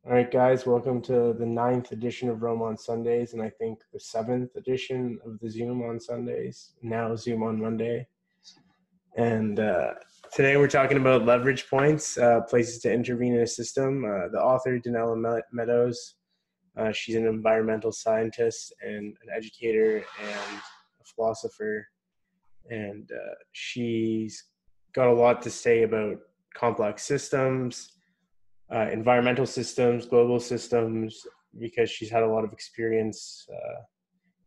All right, guys, welcome to the ninth edition of Rome on Sundays, and I think the seventh edition of the Zoom on Sundays, now Zoom on Monday. And today we're talking about leverage points, places to intervene in a system. The author, Donella Meadows, she's an environmental scientist and an educator and a philosopher, and she's got a lot to say about complex systems, environmental systems, global systems, because she's had a lot of experience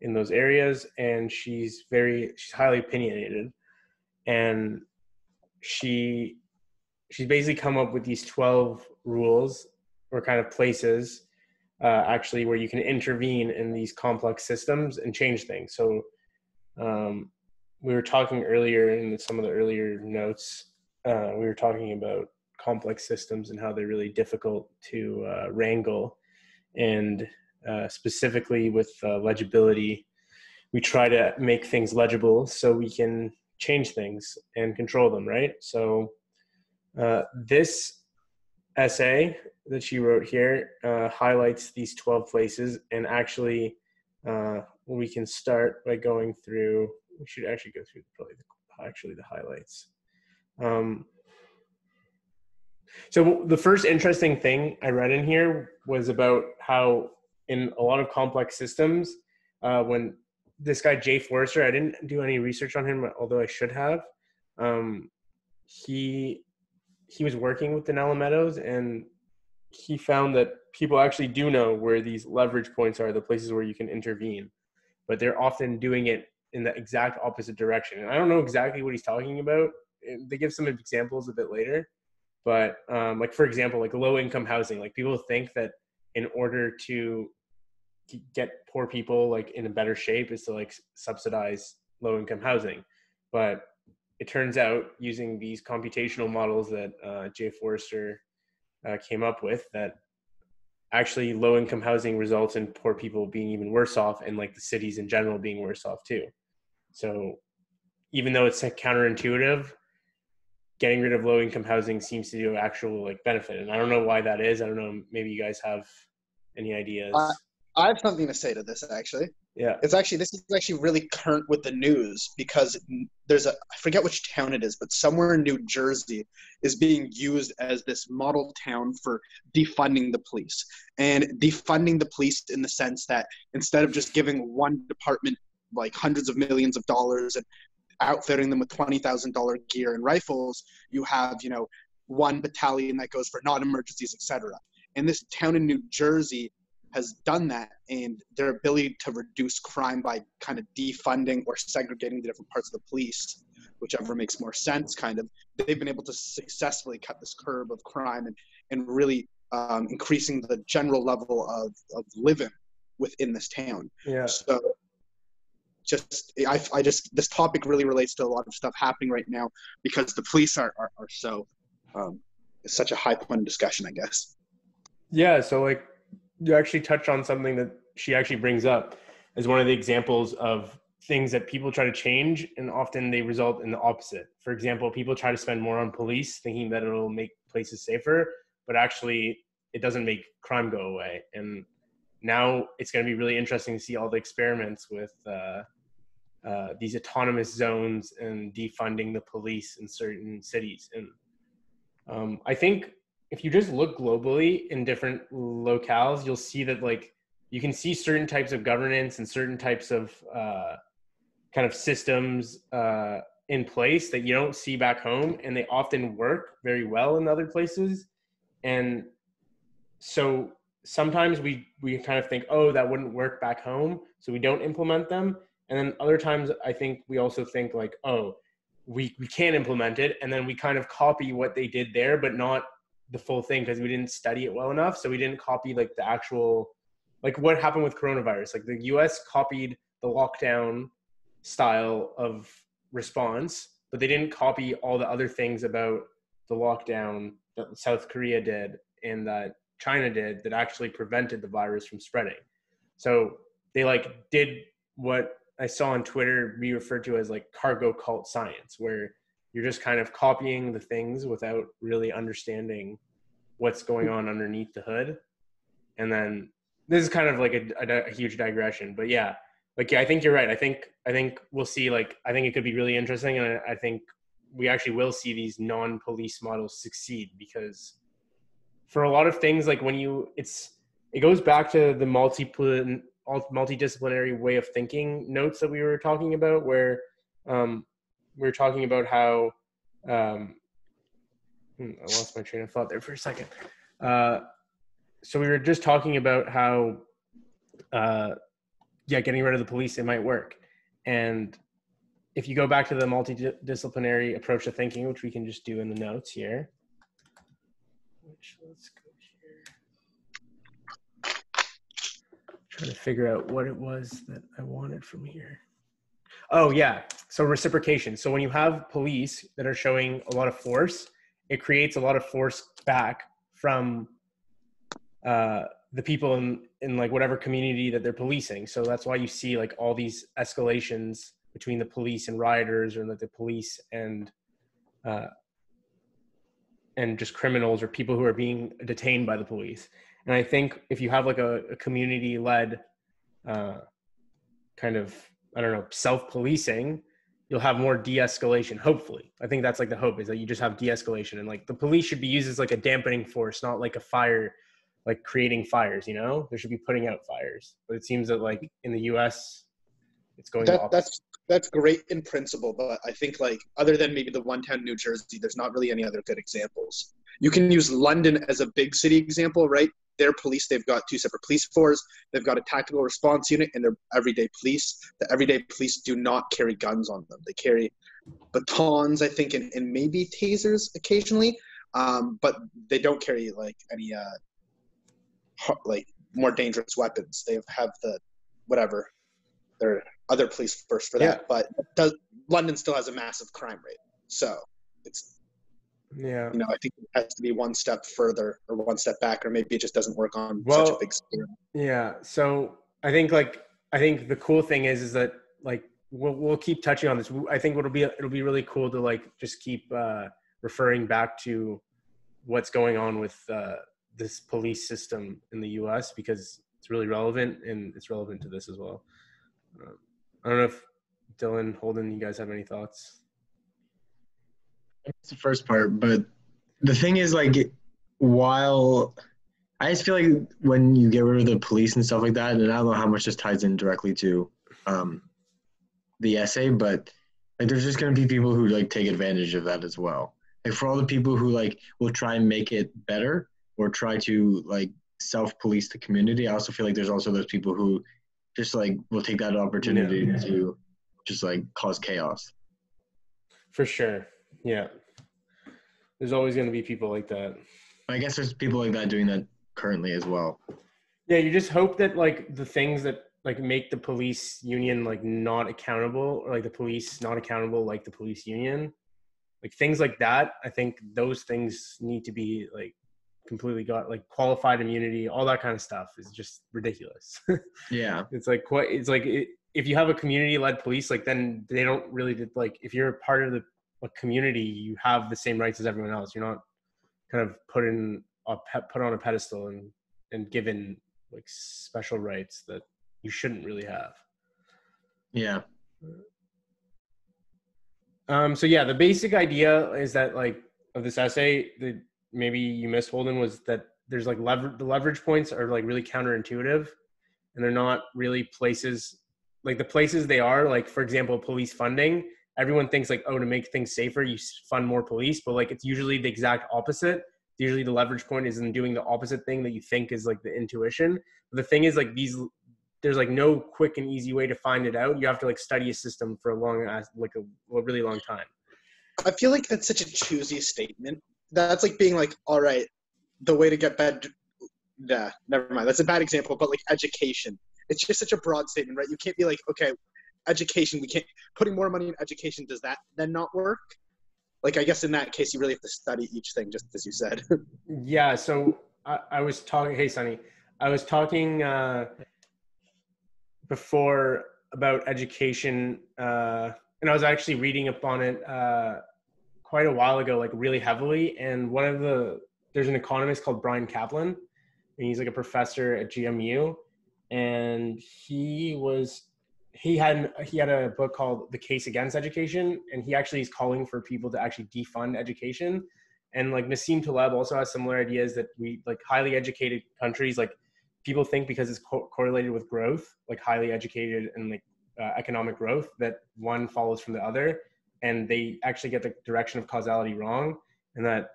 in those areas, and she's highly opinionated, and she's basically come up with these 12 rules or kind of places actually where you can intervene in these complex systems and change things. So we were talking earlier in some of the earlier notes, we were talking about complex systems and how they're really difficult to wrangle. And specifically with legibility, we try to make things legible so we can change things and control them, right? So this essay that she wrote here highlights these 12 places, and actually we can start by going through, we should actually go through the highlights. So the first interesting thing I read in here was about how in a lot of complex systems, when this guy, Jay Forrester, I didn't do any research on him, although I should have. He was working with Donella Meadows, and he found that people actually do know where these leverage points are, the places where you can intervene, but they're often doing it in the exact opposite direction. And I don't know exactly what he's talking about. They give some examples a bit later. But like, for example, like low income housing, like people think that in order to get poor people like in a better shape is to like subsidize low income housing. But it turns out, using these computational models that Jay Forrester came up with, that actually low income housing results in poor people being even worse off, and like the cities in general being worse off too. So even though it's counterintuitive, getting rid of low income housing seems to do actual like benefit. And I don't know why that is. I don't know. Maybe you guys have any ideas. I have something to say to this, actually. Yeah. This is actually really current with the news, because I forget which town it is, but somewhere in New Jersey is being used as this model town for defunding the police. And defunding the police in the sense that instead of just giving one department like hundreds of millions of dollars and outfitting them with $20,000 gear and rifles, you have, one battalion that goes for non-emergencies, etc. And this town in New Jersey has done that, and their ability to reduce crime by kind of defunding or segregating the different parts of the police, whichever makes more sense, kind of, they've been able to successfully cut this curve of crime and really increasing the general level of living within this town. Yeah. So this topic really relates to a lot of stuff happening right now, because the police are so it's such a high point of discussion, I guess. Yeah. So like, you actually touched on something that she actually brings up as one of the examples of things that people try to change, and often they result in the opposite. For example, people try to spend more on police thinking that it'll make places safer, but actually it doesn't make crime go away. And now it's going to be really interesting to see all the experiments with these autonomous zones and defunding the police in certain cities. And I think if you just look globally in different locales, you'll see that like you can see certain types of governance and certain types of kind of systems in place that you don't see back home, and they often work very well in other places. And so sometimes we kind of think, oh, that wouldn't work back home, so we don't implement them. And then other times I think we also think like, oh, we can implement it, and then we kind of copy what they did there, but not the full thing, because we didn't study it well enough. So we didn't copy like the actual, like what happened with coronavirus. Like the US copied the lockdown style of response, but they didn't copy all the other things about the lockdown that South Korea did and that China did that actually prevented the virus from spreading. So they like did what I saw on Twitter be referred to as like cargo cult science, where you're just kind of copying the things without really understanding what's going on underneath the hood. And then this is kind of like a huge digression, but yeah, like, yeah, I think you're right. I think we'll see, like, I think it could be really interesting. And I think we actually will see these non-police models succeed, because for a lot of things, like it goes back to the multidisciplinary way of thinking notes that we were talking about, where we were talking about how I lost my train of thought there for a second. So we were just talking about how getting rid of the police, it might work. And if you go back to the multidisciplinary approach to thinking, which we can just do in the notes here, let's go here. Trying to figure out what it was that I wanted from here. Oh yeah, so reciprocation. So when you have police that are showing a lot of force, it creates a lot of force back from the people in like whatever community that they're policing. So that's why you see like all these escalations between the police and rioters, or like the police and just criminals or people who are being detained by the police. And I think if you have like a community-led kind of, I don't know, self-policing, you'll have more de-escalation, hopefully. I think that's like the hope, is that you just have de-escalation, and like the police should be used as like a dampening force, not like a fire, like creating fires, you know? They should be putting out fires. But it seems that like in the US, it's going the opposite. That's great in principle, but I think like other than maybe the one town, New Jersey, there's not really any other good examples. You can use London as a big city example, right? Their police, they've got 2 separate police forces. They've got a tactical response unit and their everyday police. The everyday police do not carry guns on them. They carry batons, I think, and maybe tasers occasionally, but they don't carry like any like more dangerous weapons. They have the whatever. There are other police first for that, but London still has a massive crime rate. So it's, I think it has to be one step further or one step back, or maybe it just doesn't work on such a big scale. Yeah. So I think the cool thing is that like we'll keep touching on this. I think it'll be really cool to like just keep referring back to what's going on with this police system in the US, because it's really relevant, and it's relevant to this as well. I don't know if Dylan, Holden, you guys have any thoughts? It's the first part, but the thing is, like, while I just feel like when you get rid of the police and stuff like that, and I don't know how much this ties in directly to the essay, but like there's just going to be people who like take advantage of that as well. Like for all the people who like will try and make it better or try to like self-police the community, I also feel like there's also those people who just like will take that opportunity to just like cause chaos. For sure. Yeah. There's always going to be people like that. I guess there's people like that doing that currently as well. Yeah, you just hope that like the things that like make the police union like not accountable, or like the police not accountable like the police union, like things like that, I think those things need to be like completely got like qualified immunity, all that kind of stuff is just ridiculous. Yeah. It's like if you have a community-led police, like then they don't really like, if you're part of the community, you have the same rights as everyone else. You're not kind of put on a pedestal and given like special rights that you shouldn't really have. Yeah. So yeah, the basic idea is that like of this essay that maybe you missed, Holden, was that there's like the leverage points are like really counterintuitive, and they're not really places, like the places they are, like for example, police funding. Everyone thinks like, oh, to make things safer, you fund more police, but like it's usually the exact opposite. Usually the leverage point is in doing the opposite thing that you think is like the intuition. But the thing is like there's like no quick and easy way to find it out. You have to like study a system for a really long time. I feel like that's such a choosy statement. That's like being like, all right, the way to get bad. Nah, never mind. That's a bad example, but like education. It's just such a broad statement, right? You can't be like, okay, education, we can't, putting more money in education, does that then not work? Like, I guess in that case, you really have to study each thing, just as you said. Yeah, so I was talking, hey, Sonny, I was talking before about education, and I was actually reading up on it quite a while ago, like really heavily, and there's an economist called Brian Kaplan, and he's like a professor at GMU, and he had a book called The Case Against Education, and he actually is calling for people to actually defund education. And like Nassim Taleb also has similar ideas that we like highly educated countries, like people think because it's correlated with growth, like highly educated and like economic growth, that one follows from the other, and they actually get the direction of causality wrong, and that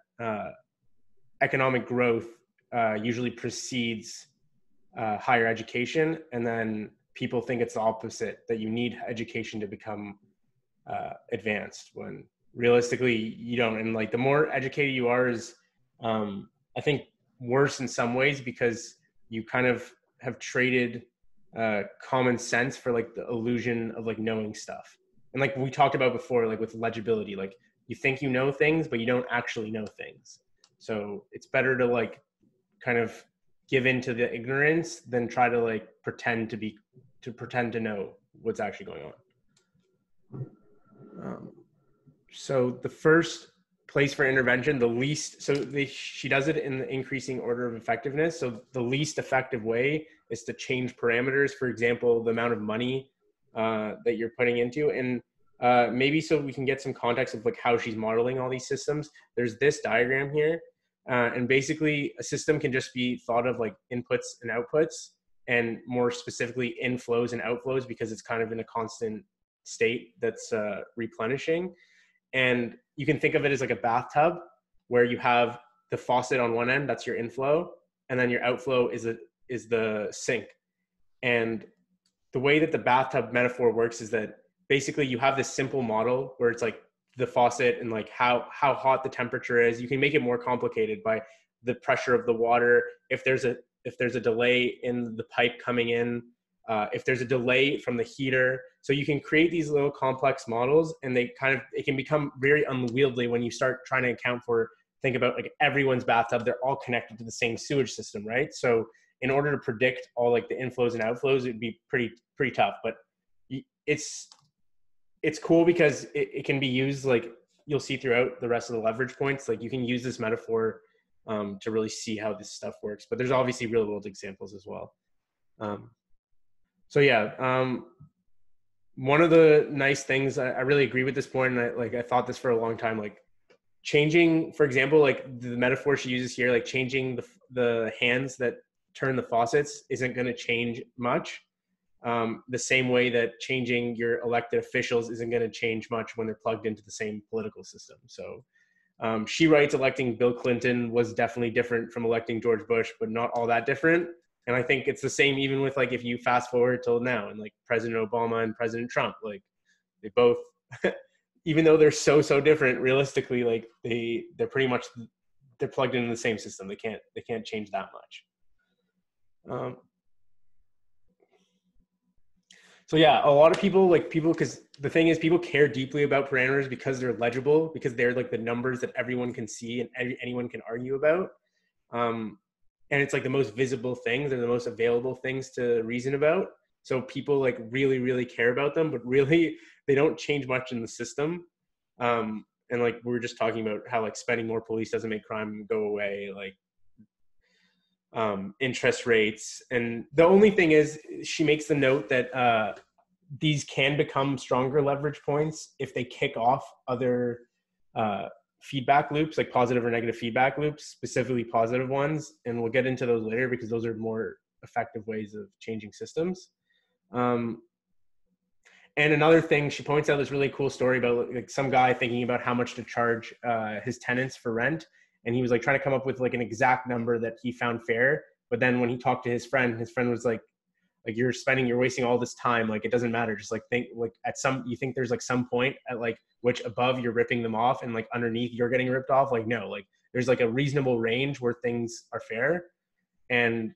economic growth usually precedes higher education, and then people think it's the opposite, that you need education to become advanced, when realistically you don't. And like the more educated you are is I think worse in some ways, because you kind of have traded common sense for like the illusion of like knowing stuff. And like we talked about before, like with legibility, like you think you know things but you don't actually know things. So it's better to like kind of give into the ignorance than try to like pretend to know what's actually going on. So the first place for intervention, the least, she does it in the increasing order of effectiveness. So the least effective way is to change parameters. For example, the amount of money that you're putting into, and maybe so we can get some context of like how she's modeling all these systems. There's this diagram here, and basically a system can just be thought of like inputs and outputs, and more specifically inflows and outflows, because it's kind of in a constant state that's replenishing. And you can think of it as like a bathtub, where you have the faucet on one end, that's your inflow, and then your outflow is the sink. And the way that the bathtub metaphor works is that basically you have this simple model where it's like the faucet and like how hot the temperature is. You can make it more complicated by the pressure of the water. If there's a delay in the pipe coming in, if there's a delay from the heater. So you can create these little complex models, and it can become very unwieldy when you start trying to think about like everyone's bathtub. They're all connected to the same sewage system, right? So in order to predict all like the inflows and outflows, it'd be pretty tough. But it's cool because it can be used, like you'll see throughout the rest of the leverage points. Like you can use this metaphor to really see how this stuff works. But there's obviously real world examples as well. So yeah, one of the nice things, I really agree with this point, and I thought this for a long time, like changing, for example, like the metaphor she uses here, like changing the hands that turn the faucets isn't going to change much. The same way that changing your elected officials isn't going to change much when they're plugged into the same political system. So she writes, electing Bill Clinton was definitely different from electing George Bush, but not all that different. And I think it's the same even with like if you fast forward till now, and like President Obama and President Trump, like they both, even though they're so different, realistically, like they're pretty much, they're plugged into the same system. They can't change that much. So yeah, a lot of people, because the thing is, people care deeply about parameters because they're legible, because they're like the numbers that everyone can see and anyone can argue about. And it's like the most visible things and the most available things to reason about. So people like really care about them, but really they don't change much in the system. And like we were just talking about how like spending more police doesn't make crime go away, like interest rates. And the only thing is, she makes the note that these can become stronger leverage points if they kick off other feedback loops, like positive or negative feedback loops, specifically positive ones. And we'll get into those later because those are more effective ways of changing systems. And another thing, she points out this really cool story about like some guy thinking about how much to charge his tenants for rent. And he was like trying to come up with like an exact number that he found fair. But then when he talked to his friend was like you're wasting all this time. Like, it doesn't matter. Just like think like you think there's like some point at like which above you're ripping them off and like underneath you're getting ripped off. Like, no, like there's like a reasonable range where things are fair, and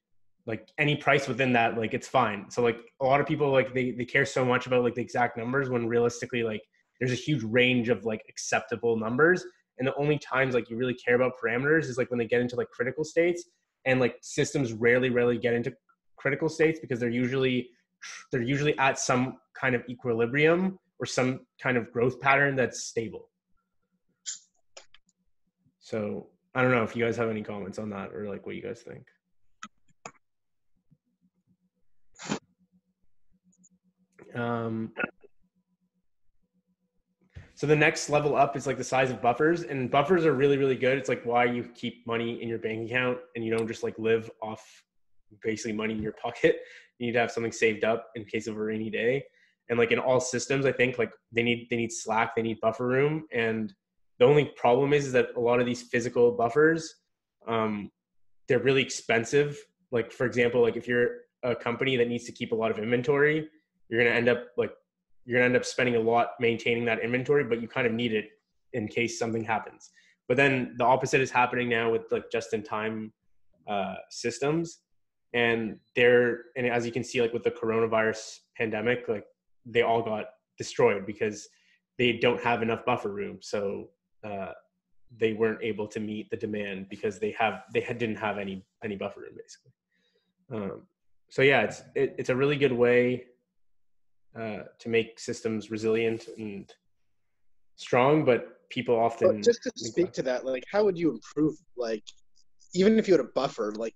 like any price within that, like it's fine. So like a lot of people, like they care so much about like the exact numbers when realistically, like there's a huge range of like acceptable numbers. And the only times like you really care about parameters is like when they get into like critical states, and like systems rarely get into critical states because they're usually at some kind of equilibrium or some kind of growth pattern that's stable. So I don't know if you guys have any comments on that or like what you guys think. Um, so the next level up is like the size of buffers, and buffers are really, really good. It's like why you keep money in your bank account and you don't just like live off basically money in your pocket. You need to have something saved up in case of a rainy day. And like in all systems, I think like they need slack, they need buffer room. And the only problem is that a lot of these physical buffers, they're really expensive. Like for example, like if you're a company that needs to keep a lot of inventory, you're going to end up spending a lot maintaining that inventory, but you kind of need it in case something happens. But then the opposite is happening now with like just-in-time systems, and as you can see, like with the coronavirus pandemic, like they all got destroyed because they don't have enough buffer room. So they weren't able to meet the demand because they didn't have any buffer room basically. So yeah, it's a really good way to make systems resilient and strong, but people often. But just to speak to that, like, how would you improve? Like, even if you had a buffer, like,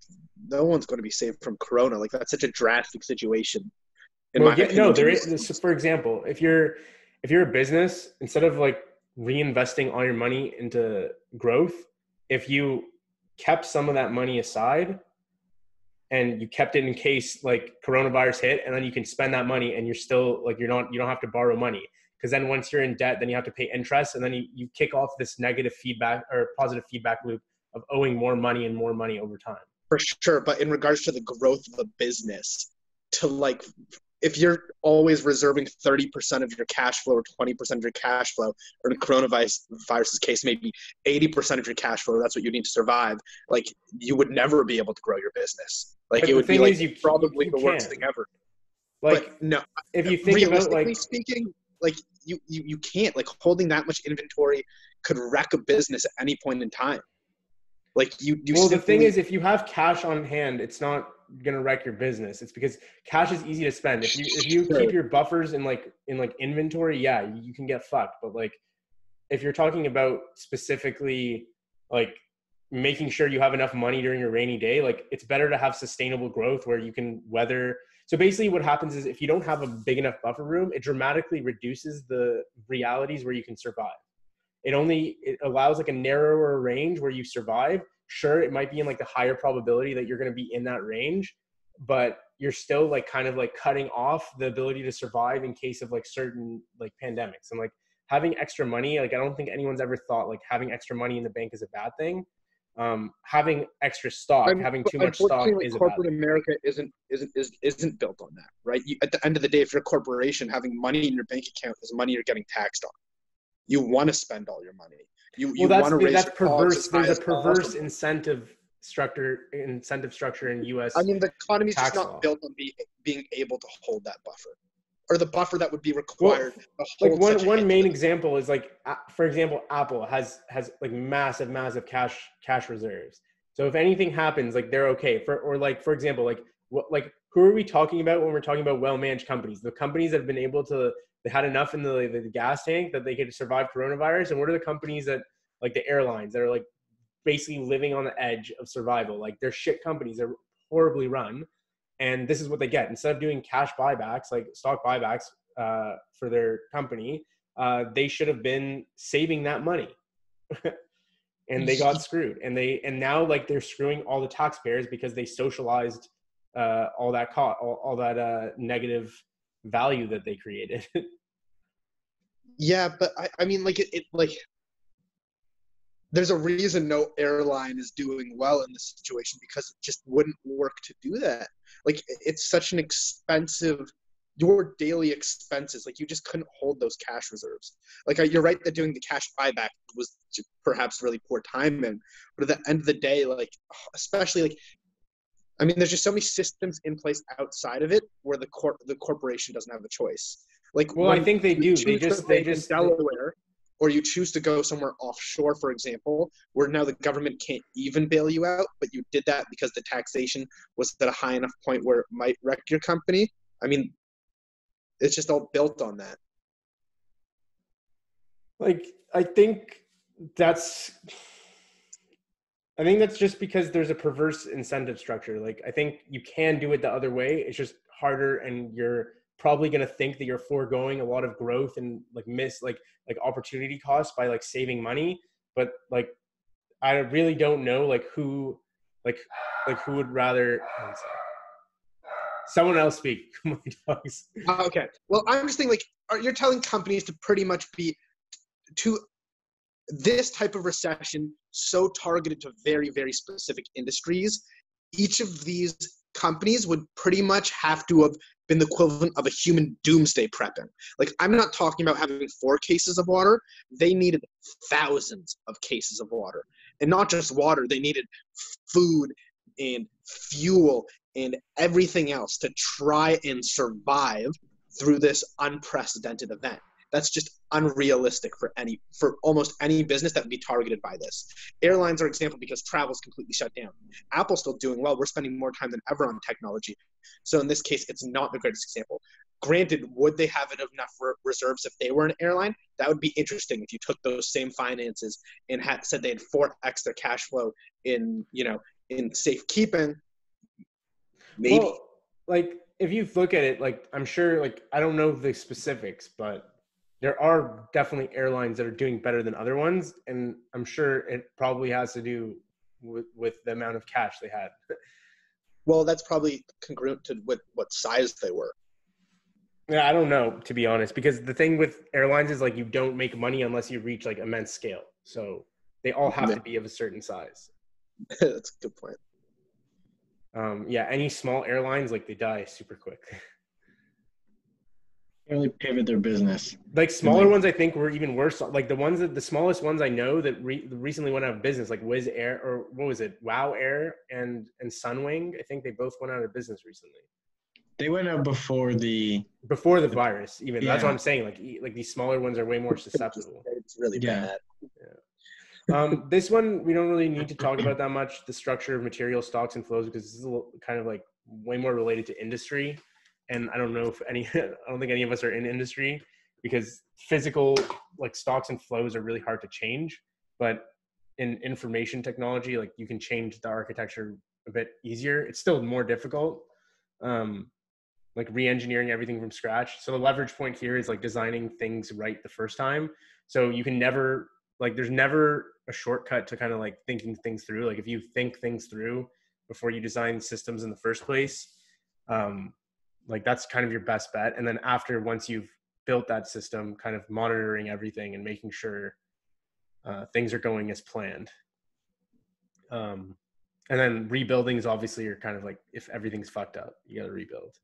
no one's going to be saved from Corona. Like, that's such a drastic situation. There is. So for example, if you're a business, instead of like reinvesting all your money into growth, if you kept some of that money aside and you kept it in case like coronavirus hit, and then you can spend that money and you're still like, you don't have to borrow money, because then once you're in debt, then you have to pay interest, and then you kick off this negative feedback or positive feedback loop of owing more money and more money over time. For sure. But in regards to the growth of a business, to like, if you're always reserving 30% of your cash flow or 20% of your cash flow, or in coronavirus's case, maybe 80% of your cash flow, that's what you need to survive. Like, you would never be able to grow your business. Like, but it would be like you probably the worst thing ever. Like, but no, if you think about like speaking, like you can't, like, holding that much inventory could wreck a business at any point in time. Like the thing is, if you have cash on hand, it's not gonna wreck your business. It's because cash is easy to spend. If you keep your buffers in inventory, yeah, you can get fucked. But like, if you're talking about specifically like making sure you have enough money during a rainy day, like it's better to have sustainable growth where you can weather. So basically what happens is if you don't have a big enough buffer room, it dramatically reduces the realities where you can survive. It allows like a narrower range where you survive. Sure, it might be in like the higher probability that you're going to be in that range, but you're still like kind of like cutting off the ability to survive in case of like certain like pandemics. And like having extra money, like I don't think anyone's ever thought like having extra money in the bank is a bad thing. Having extra stock, having too much stock is a bad corporate thing. America isn't built on that, right? At the end of the day, if you're a corporation, having money in your bank account is money you're getting taxed on. You want to spend all your money. You want to raise your perverse. There's a perverse incentive structure in U.S. I mean, the economy is just not law. built on being able to hold that buffer, or the buffer that would be required. Well, like one main example is like, for example, Apple has like massive cash reserves. So if anything happens, like they're okay. For example, like who are we talking about when we're talking about well-managed companies? The companies that have been able to. They had enough in the gas tank that they could survive coronavirus. And what are the companies that, like the airlines, that are like basically living on the edge of survival? Like they're shit companies. They're horribly run. And this is what they get. Instead of doing cash buybacks, like stock buybacks for their company, they should have been saving that money. And they got screwed. And now like they're screwing all the taxpayers because they socialized all that negative value that they created. Yeah, but I mean, like it like there's a reason no airline is doing well in this situation, because it just wouldn't work to do that. Like, it's such an expensive, your daily expenses, like you just couldn't hold those cash reserves. Like, you're right that doing the cash buyback was perhaps really poor timing, but at the end of the day, like, especially like, I mean, there's just so many systems in place outside of it where the corporation doesn't have a choice. Like, well, I think they do. They just Delaware, or you choose to go somewhere offshore, for example, where now the government can't even bail you out, but you did that because the taxation was at a high enough point where it might wreck your company. I mean, it's just all built on that. Like, I think that's just because there's a perverse incentive structure. Like, I think you can do it the other way. It's just harder, and you're probably going to think that you're foregoing a lot of growth and like miss like opportunity costs by like saving money. But like, I really don't know like who would rather. Someone else speak. My dogs. Okay. Well, I'm just thinking, like, you're telling companies to pretty much be to this type of recession so targeted to very, very specific industries. Each of these companies would pretty much have to have been the equivalent of a human doomsday prepping. Like, I'm not talking about having 4 cases of water. They needed thousands of cases of water. And not just water, they needed food and fuel and everything else to try and survive through this unprecedented event. That's just unrealistic for almost any business that would be targeted by this. Airlines are an example because travel's completely shut down. Apple's still doing well. We're spending more time than ever on technology. So in this case, it's not the greatest example. Granted, would they have enough reserves if they were an airline? That would be interesting if you took those same finances and said they had 4x their cash flow in safekeeping. Maybe. Well, like if you look at it, like I'm sure, like I don't know the specifics, but there are definitely airlines that are doing better than other ones, and I'm sure it probably has to do with the amount of cash they had. Well, that's probably congruent to what size they were. Yeah, I don't know, to be honest, because the thing with airlines is like you don't make money unless you reach like immense scale. So they all have to be of a certain size. That's a good point. Yeah, any small airlines, like they die super quick. Really pivot their business. Like smaller ones, I think were even worse. Like the smallest ones I know that recently went out of business, like Wizz Air, or what was it, Wow Air and Sunwing. I think they both went out of business recently. They went out before the virus. Even that's what I'm saying. Like these smaller ones are way more susceptible. It's really bad. Yeah. This one we don't really need to talk about that much. The structure of material stocks and flows, because this is kind of like way more related to industry. And I don't know if I don't think any of us are in industry, because physical like stocks and flows are really hard to change. But in information technology, like you can change the architecture a bit easier. It's still more difficult, like re-engineering everything from scratch. So the leverage point here is like designing things right the first time. So you can never, like there's never a shortcut to kind of like thinking things through. Like if you think things through before you design systems in the first place, like that's kind of your best bet. And then once you've built that system, kind of monitoring everything and making sure things are going as planned. And then rebuilding is obviously you're kind of like, if everything's fucked up, you got to rebuild.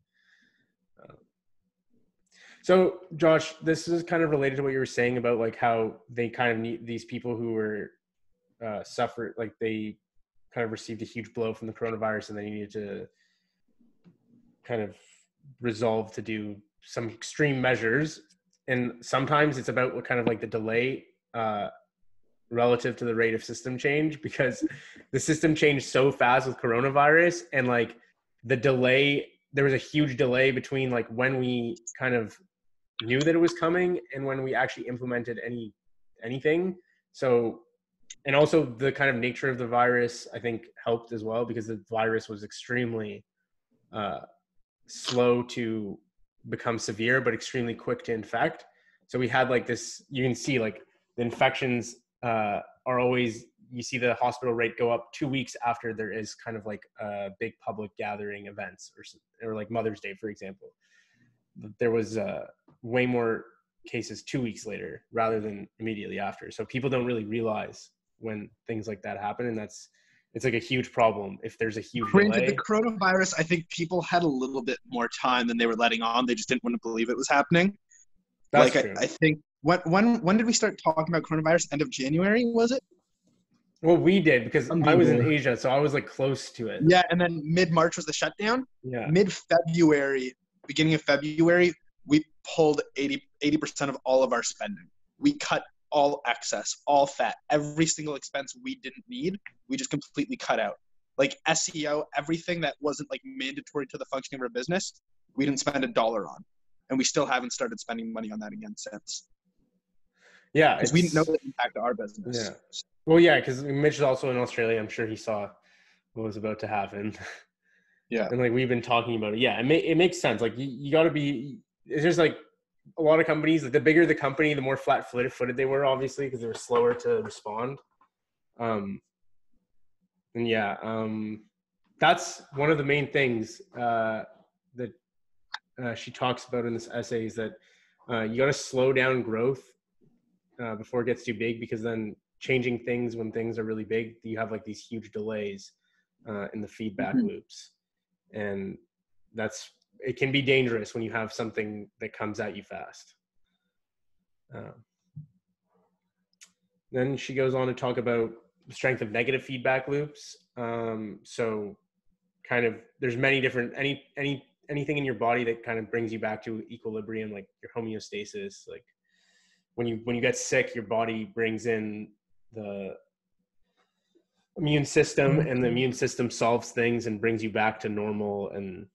So Josh, this is kind of related to what you were saying about like how they kind of need these people who were suffered, like they kind of received a huge blow from the coronavirus and they needed to kind of resolve to do some extreme measures. And sometimes it's about what kind of like the delay relative to the rate of system change, because the system changed so fast with coronavirus, and like the delay, there was a huge delay between like when we kind of knew that it was coming and when we actually implemented anything. So, and also the kind of nature of the virus, I think helped as well, because the virus was extremely slow to become severe, but extremely quick to infect. So we had like this, you can see like the infections are always, you see the hospital rate go up 2 weeks after there is kind of like big public gathering events, or like Mother's Day, for example. There was way more cases 2 weeks later rather than immediately after. So people don't really realize when things like that happen, and it's like a huge problem if there's a huge delay. The coronavirus, I think people had a little bit more time than they were letting on. They just didn't want to believe it was happening. That's true. I think when did we start talking about coronavirus? End of January, was it? Well, we did, because I was in Asia, so I was like close to it. Yeah, and then mid-March was the shutdown. Yeah. Mid-February, beginning of February, we pulled 80% of all of our spending. We cut all excess, all fat, every single expense we didn't need, we just completely cut out. Like SEO, everything that wasn't like mandatory to the functioning of our business, we didn't spend $1 on. And we still haven't started spending money on that again since. Yeah. Because we know the impact of our business. Yeah. Well, yeah, because Mitch is also in Australia. I'm sure he saw what was about to happen. Yeah. And like we've been talking about it. Yeah, it makes sense. Like you got to be. It's just like a lot of companies. Like the bigger the company, the more flat-footed they were, obviously, because they were slower to respond. And yeah, that's one of the main things that she talks about in this essay is that you got to slow down growth before it gets too big, because then changing things when things are really big, you have like these huge delays in the feedback loops, and it can be dangerous when you have something that comes at you fast. Then she goes on to talk about the strength of negative feedback loops. So kind of there's many different anything in your body that kind of brings you back to equilibrium, like your homeostasis. Like when you get sick, your body brings in the immune system, and the immune system solves things and brings you back to normal. And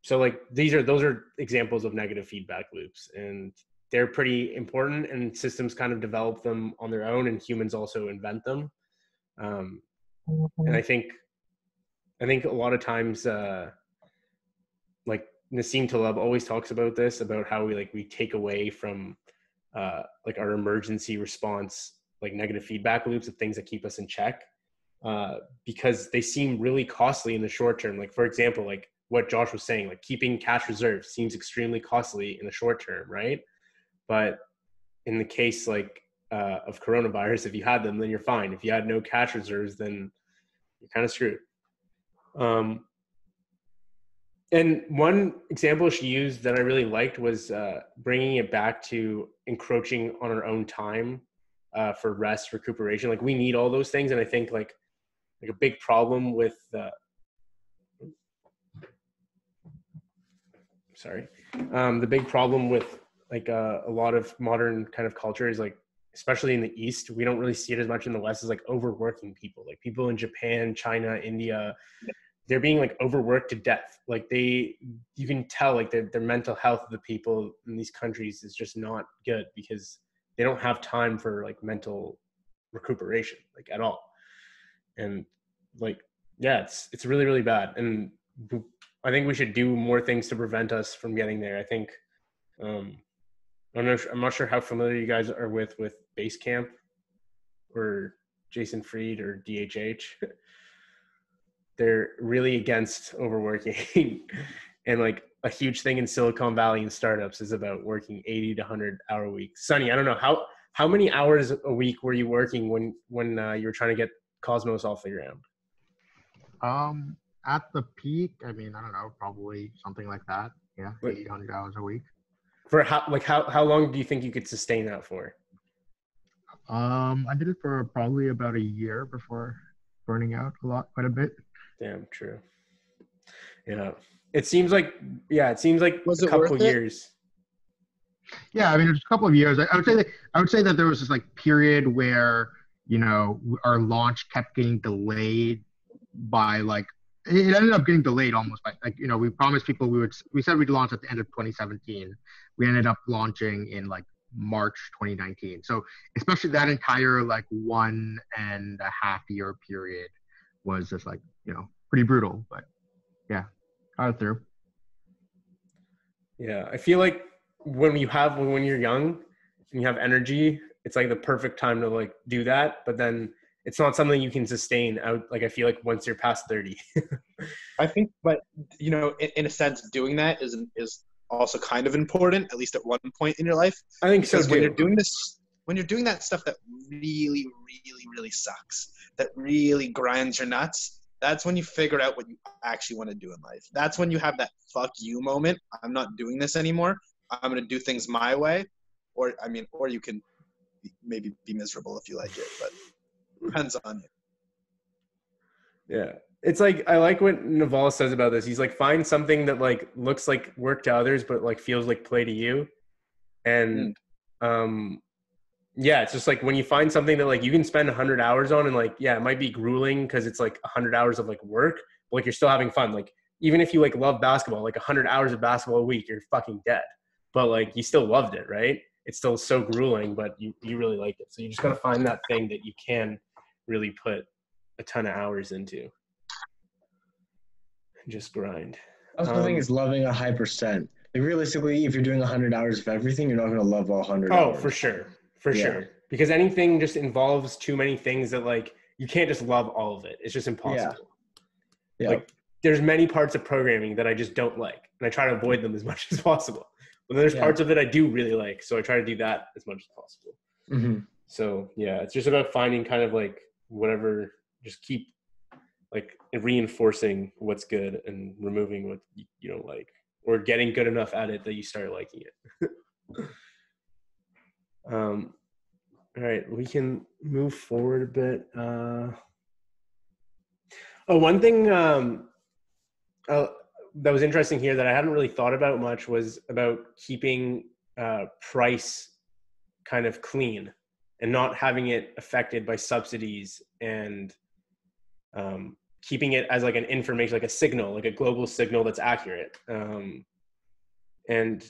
so like those are examples of negative feedback loops, and they're pretty important, and systems kind of develop them on their own, and humans also invent them. And I think a lot of times like Nassim Taleb always talks about this, about how we take away from like our emergency response, like negative feedback loops of things that keep us in check, because they seem really costly in the short term. Like for example, like what Josh was saying, like keeping cash reserves seems extremely costly in the short term, right? But in the case like of coronavirus, if you had them, then you're fine. If you had no cash reserves, then you're kind of screwed. And one example she used that I really liked was bringing it back to encroaching on our own time for rest, recuperation. Like we need all those things. And I think like a big problem with the big problem with like a lot of modern kind of culture is like, especially in the East, we don't really see it as much in the West, is like overworking people. Like people in Japan, China, India, they're being like overworked to death. Like you can tell like their mental health of the people in these countries is just not good, because they don't have time for like mental recuperation, like at all. And like, yeah, it's really, really bad. And I think we should do more things to prevent us from getting there. I think, I'm not sure how familiar you guys are with Basecamp or Jason Fried or DHH. They're really against overworking. And like a huge thing in Silicon Valley and startups is about working 80 to 100-hour weeks. Sunny, I don't know, how many hours a week were you working when you were trying to get Cosmos off the ground? At the peak, I mean, I don't know, probably something like that. Yeah, 800 hours a week. For how long do you think you could sustain that for? I did it for probably about a year before burning out quite a bit. Damn, true. Yeah. It seems like a couple years. Yeah, I mean, it was a couple of years. I would say that there was this like period where, you know, our launch kept getting delayed by like, it ended up getting delayed almost by like, you know, we promised people we said we'd launch at the end of 2017. We ended up launching in like March 2019. So especially that entire like 1.5 year period was just like, you know, pretty brutal, but yeah, got it through. Yeah, I feel like when you're young and you have energy, it's like the perfect time to like do that, but then it's not something you can sustain out. Like I feel like once you're past 30. I think, but you know, in a sense, doing that is also kind of important, at least at one point in your life. I think so too. When you're doing that stuff that really, really, really sucks, that really grinds your nuts, that's when you figure out what you actually want to do in life. That's when you have that fuck you moment. I'm not doing this anymore. I'm going to do things my way. Or you can maybe be miserable if you like it, but depends on you. Yeah. It's like, I like what Naval says about this. He's like, find something that like looks like work to others, but like feels like play to you. And, yeah, it's just like when you find something that like you can spend 100 hours on, and like, yeah, it might be grueling because it's like 100 hours of like work, but like you're still having fun. Like even if you like love basketball, like 100 hours of basketball a week, you're fucking dead. But like you still loved it, right? It's still so grueling, but you really liked it. So you just got to find that thing that you can really put a ton of hours into. just grind. That's the thing is loving a high percent. Like realistically, if you're doing 100 hours of everything, you're not going to love all 100 hours. Oh, for sure. For Yeah. sure. Because anything just involves too many things that like you can't just love all of it. It's just impossible. Yeah. Like there's many parts of programming that I just don't like, and I try to avoid them as much as possible. But there's parts of it I do really like, so I try to do that as much as possible. Mm-hmm. So yeah, it's just about finding kind of like whatever, just keep like reinforcing what's good and removing what you don't like, or getting good enough at it that you start liking it. All right, we can move forward a bit. One thing that was interesting here that I hadn't really thought about much was about keeping price kind of clean and not having it affected by subsidies, and keeping it as like an information, like a signal, like a global signal that's accurate. And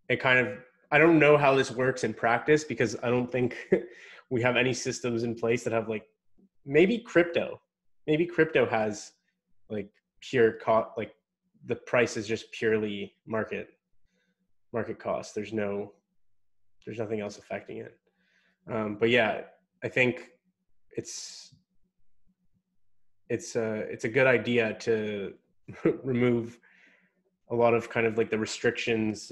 it kind of, I don't know how this works in practice, because I don't think we have any systems in place that have like, maybe crypto has like pure cost, like the price is just purely market cost. There's nothing else affecting it. But yeah, I think it's a good idea to remove a lot of kind of like the restrictions.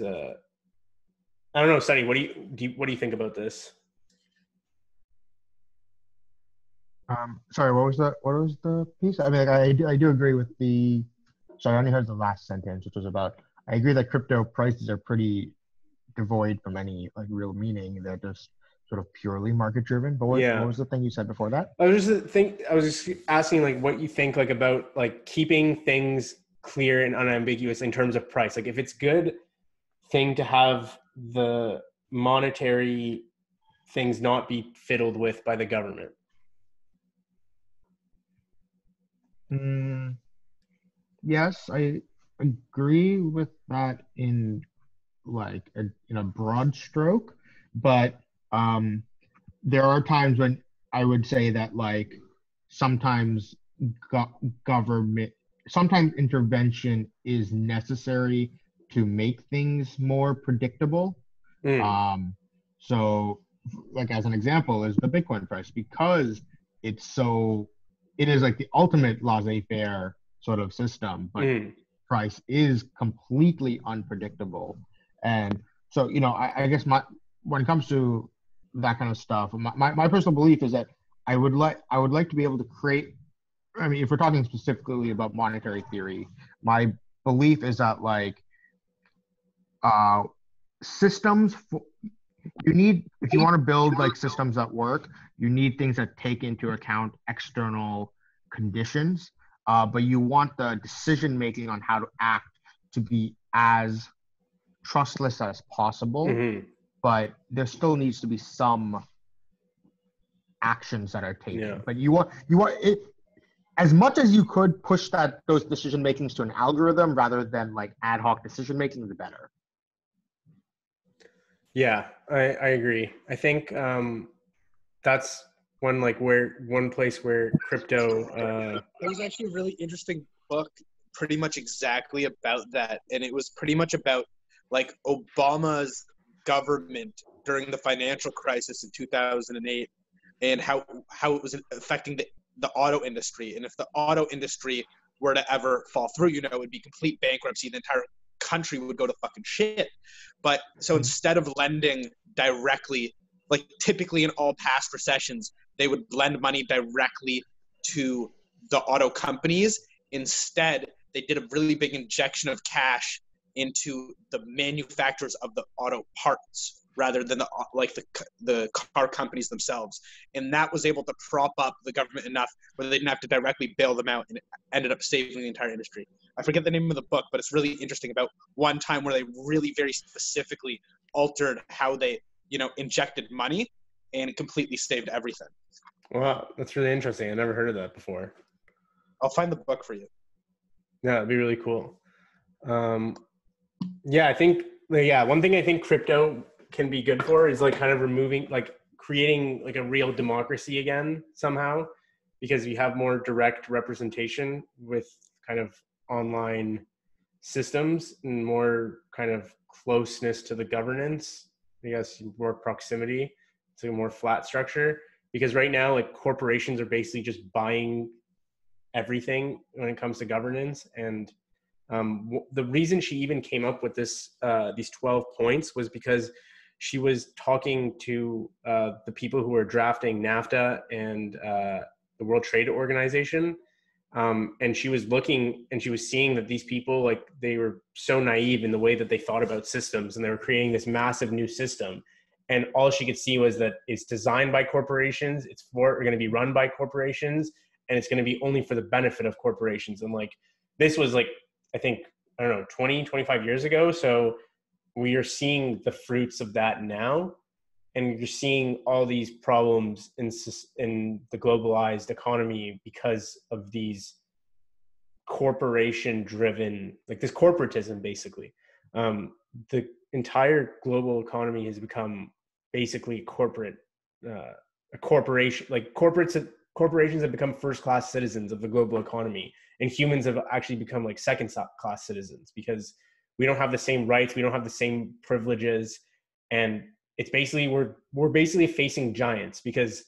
I don't know, Sunny, what do you think about this? Sorry, what was the piece? I mean, like, I do agree with the. Sorry, I only heard the last sentence, which was about. I agree that crypto prices are pretty devoid from any like real meaning. They're just sort of purely market driven. But what was the thing you said before that? I was just asking like what you think like about like keeping things clear and unambiguous in terms of price. Like if it's good thing to have the monetary things not be fiddled with by the government. Yes, I agree with that in like in a broad stroke, but there are times when I would say that like sometimes sometimes intervention is necessary to make things more predictable. So like as an example is the Bitcoin price, because it is like the ultimate laissez-faire sort of system, but price is completely unpredictable. And so, I guess when it comes to that kind of stuff, my personal belief is that I would like to be able to create, I mean, if we're talking specifically about monetary theory, my belief is that like systems, if you want to build like systems that work, you need things that take into account external conditions, but you want the decision making on how to act to be as trustless as possible. But there still needs to be some actions that are taken. Yeah. But you want it as much as you could push those decision makings to an algorithm rather than like ad hoc decision making, the better. Yeah, I agree. I think that's one place where crypto. There was actually a really interesting book, pretty much exactly about that, and it was pretty much about like Obama's government during the financial crisis in 2008, and how it was affecting the auto industry, and if the auto industry were to ever fall through, it would be complete bankruptcy. The entire country would go to fucking shit. But so instead of lending directly, like typically in all past recessions, they would lend money directly to the auto companies. Instead, they did a really big injection of cash into the manufacturers of the auto parts rather than the car companies themselves. And that was able to prop up the government enough where they didn't have to directly bail them out, and it ended up saving the entire industry. I forget the name of the book, but it's really interesting about one time where they really very specifically altered how they, injected money, and it completely saved everything. Wow, that's really interesting. I never heard of that before. I'll find the book for you. Yeah, that'd be really cool. I think, one thing I think crypto can be good for is like kind of creating like a real democracy again somehow, because you have more direct representation with kind of online systems and more kind of closeness to the governance, I guess, more proximity to a more flat structure. Because right now, like, corporations are basically just buying everything when it comes to governance. And the reason she even came up with these 12 points was because she was talking to the people who were drafting NAFTA and the World Trade Organization. And she was looking and she was seeing that these people, like, they were so naive in the way that they thought about systems, and they were creating this massive new system. And all she could see was that it's designed by corporations, it's going to be run by corporations, and it's going to be only for the benefit of corporations. And like, this was like, I think, I don't know, 20, 25 years ago. So we are seeing the fruits of that now. And you're seeing all these problems in the globalized economy because of these corporation driven, like this corporatism, basically. The entire global economy has become basically a corporation, like corporations have become first-class citizens of the global economy, and humans have actually become like second-class citizens because we don't have the same rights, we don't have the same privileges. And it's basically, we're basically facing giants, because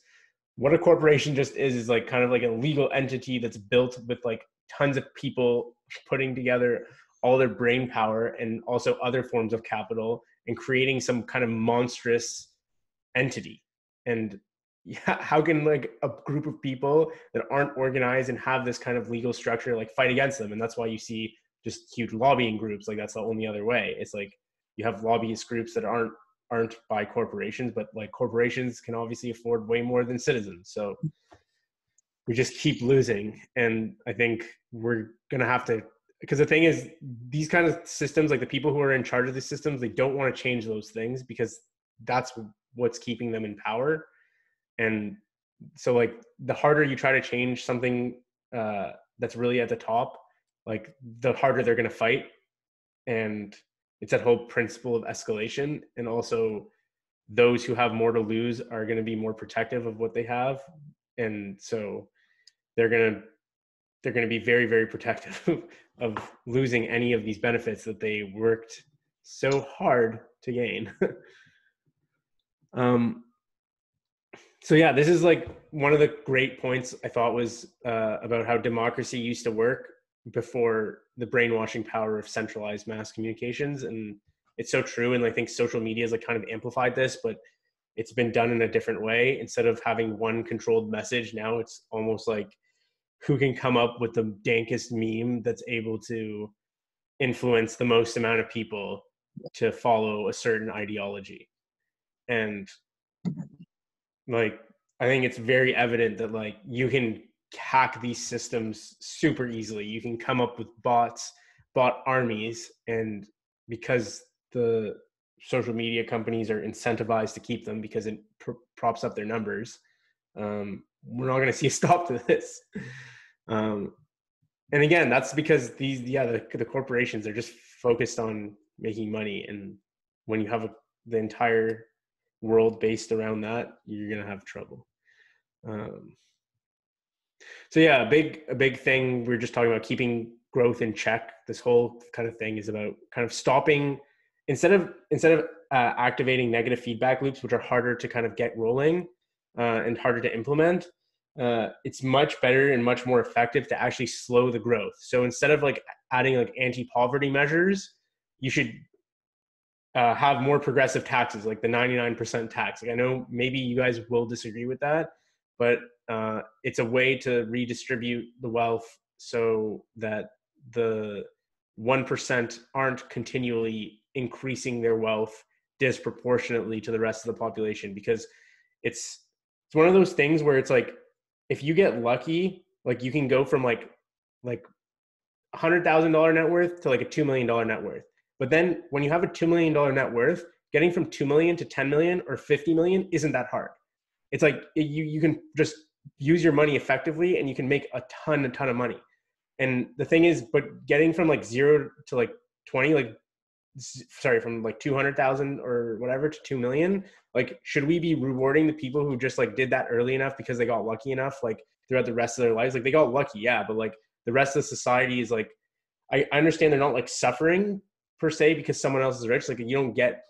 what a corporation just is like kind of like a legal entity that's built with like tons of people putting together all their brain power and also other forms of capital and creating some kind of monstrous entity. And how can like a group of people that aren't organized and have this kind of legal structure like fight against them? And that's why you see just huge lobbying groups. Like, that's the only other way. It's like you have lobbyist groups that aren't by corporations, but like corporations can obviously afford way more than citizens. So we just keep losing. And I think we're going to have to, because the thing is, these kind of systems, like the people who are in charge of these systems, they don't want to change those things because that's what's keeping them in power. And so like the harder you try to change something that's really at the top, like the harder they're going to fight. And it's that whole principle of escalation. And also those who have more to lose are going to be more protective of what they have. And so they're going to be very, very protective of losing any of these benefits that they worked so hard to gain. So yeah, this is like one of the great points I thought was about how democracy used to work before the brainwashing power of centralized mass communications. And it's so true. And I think social media has like kind of amplified this, but it's been done in a different way. Instead of having one controlled message, now it's almost like who can come up with the dankest meme that's able to influence the most amount of people to follow a certain ideology. And like, I think it's very evident that like you can hack these systems super easily. You can come up with bot armies, and because the social media companies are incentivized to keep them because it props up their numbers, we're not going to see a stop to this. And again, that's because the corporations are just focused on making money. And when you have the entire world based around that, you're going to have trouble. So yeah, a big thing we're just talking about, keeping growth in check. This whole kind of thing is about kind of stopping, instead of activating negative feedback loops, which are harder to kind of get rolling and harder to implement. It's much better and much more effective to actually slow the growth. So instead of like adding like anti-poverty measures, you should have more progressive taxes, like the 99% tax. Like, I know maybe you guys will disagree with that, but it's a way to redistribute the wealth so that the 1% aren't continually increasing their wealth disproportionately to the rest of the population. Because it's one of those things where it's like, if you get lucky, like you can go from like $100,000 net worth to like a $2 million net worth. But then when you have a $2 million net worth, getting from 2 million to 10 million or 50 million isn't that hard. It's like you can just use your money effectively and you can make a ton of money. And the thing is, but getting from like 0 to like 20, from like 200,000 or whatever to 2 million, like, should we be rewarding the people who just like did that early enough because they got lucky enough, like throughout the rest of their lives? Like, they got lucky, yeah, but like the rest of society is like I understand they're not like suffering per se because someone else is rich. Like you don't get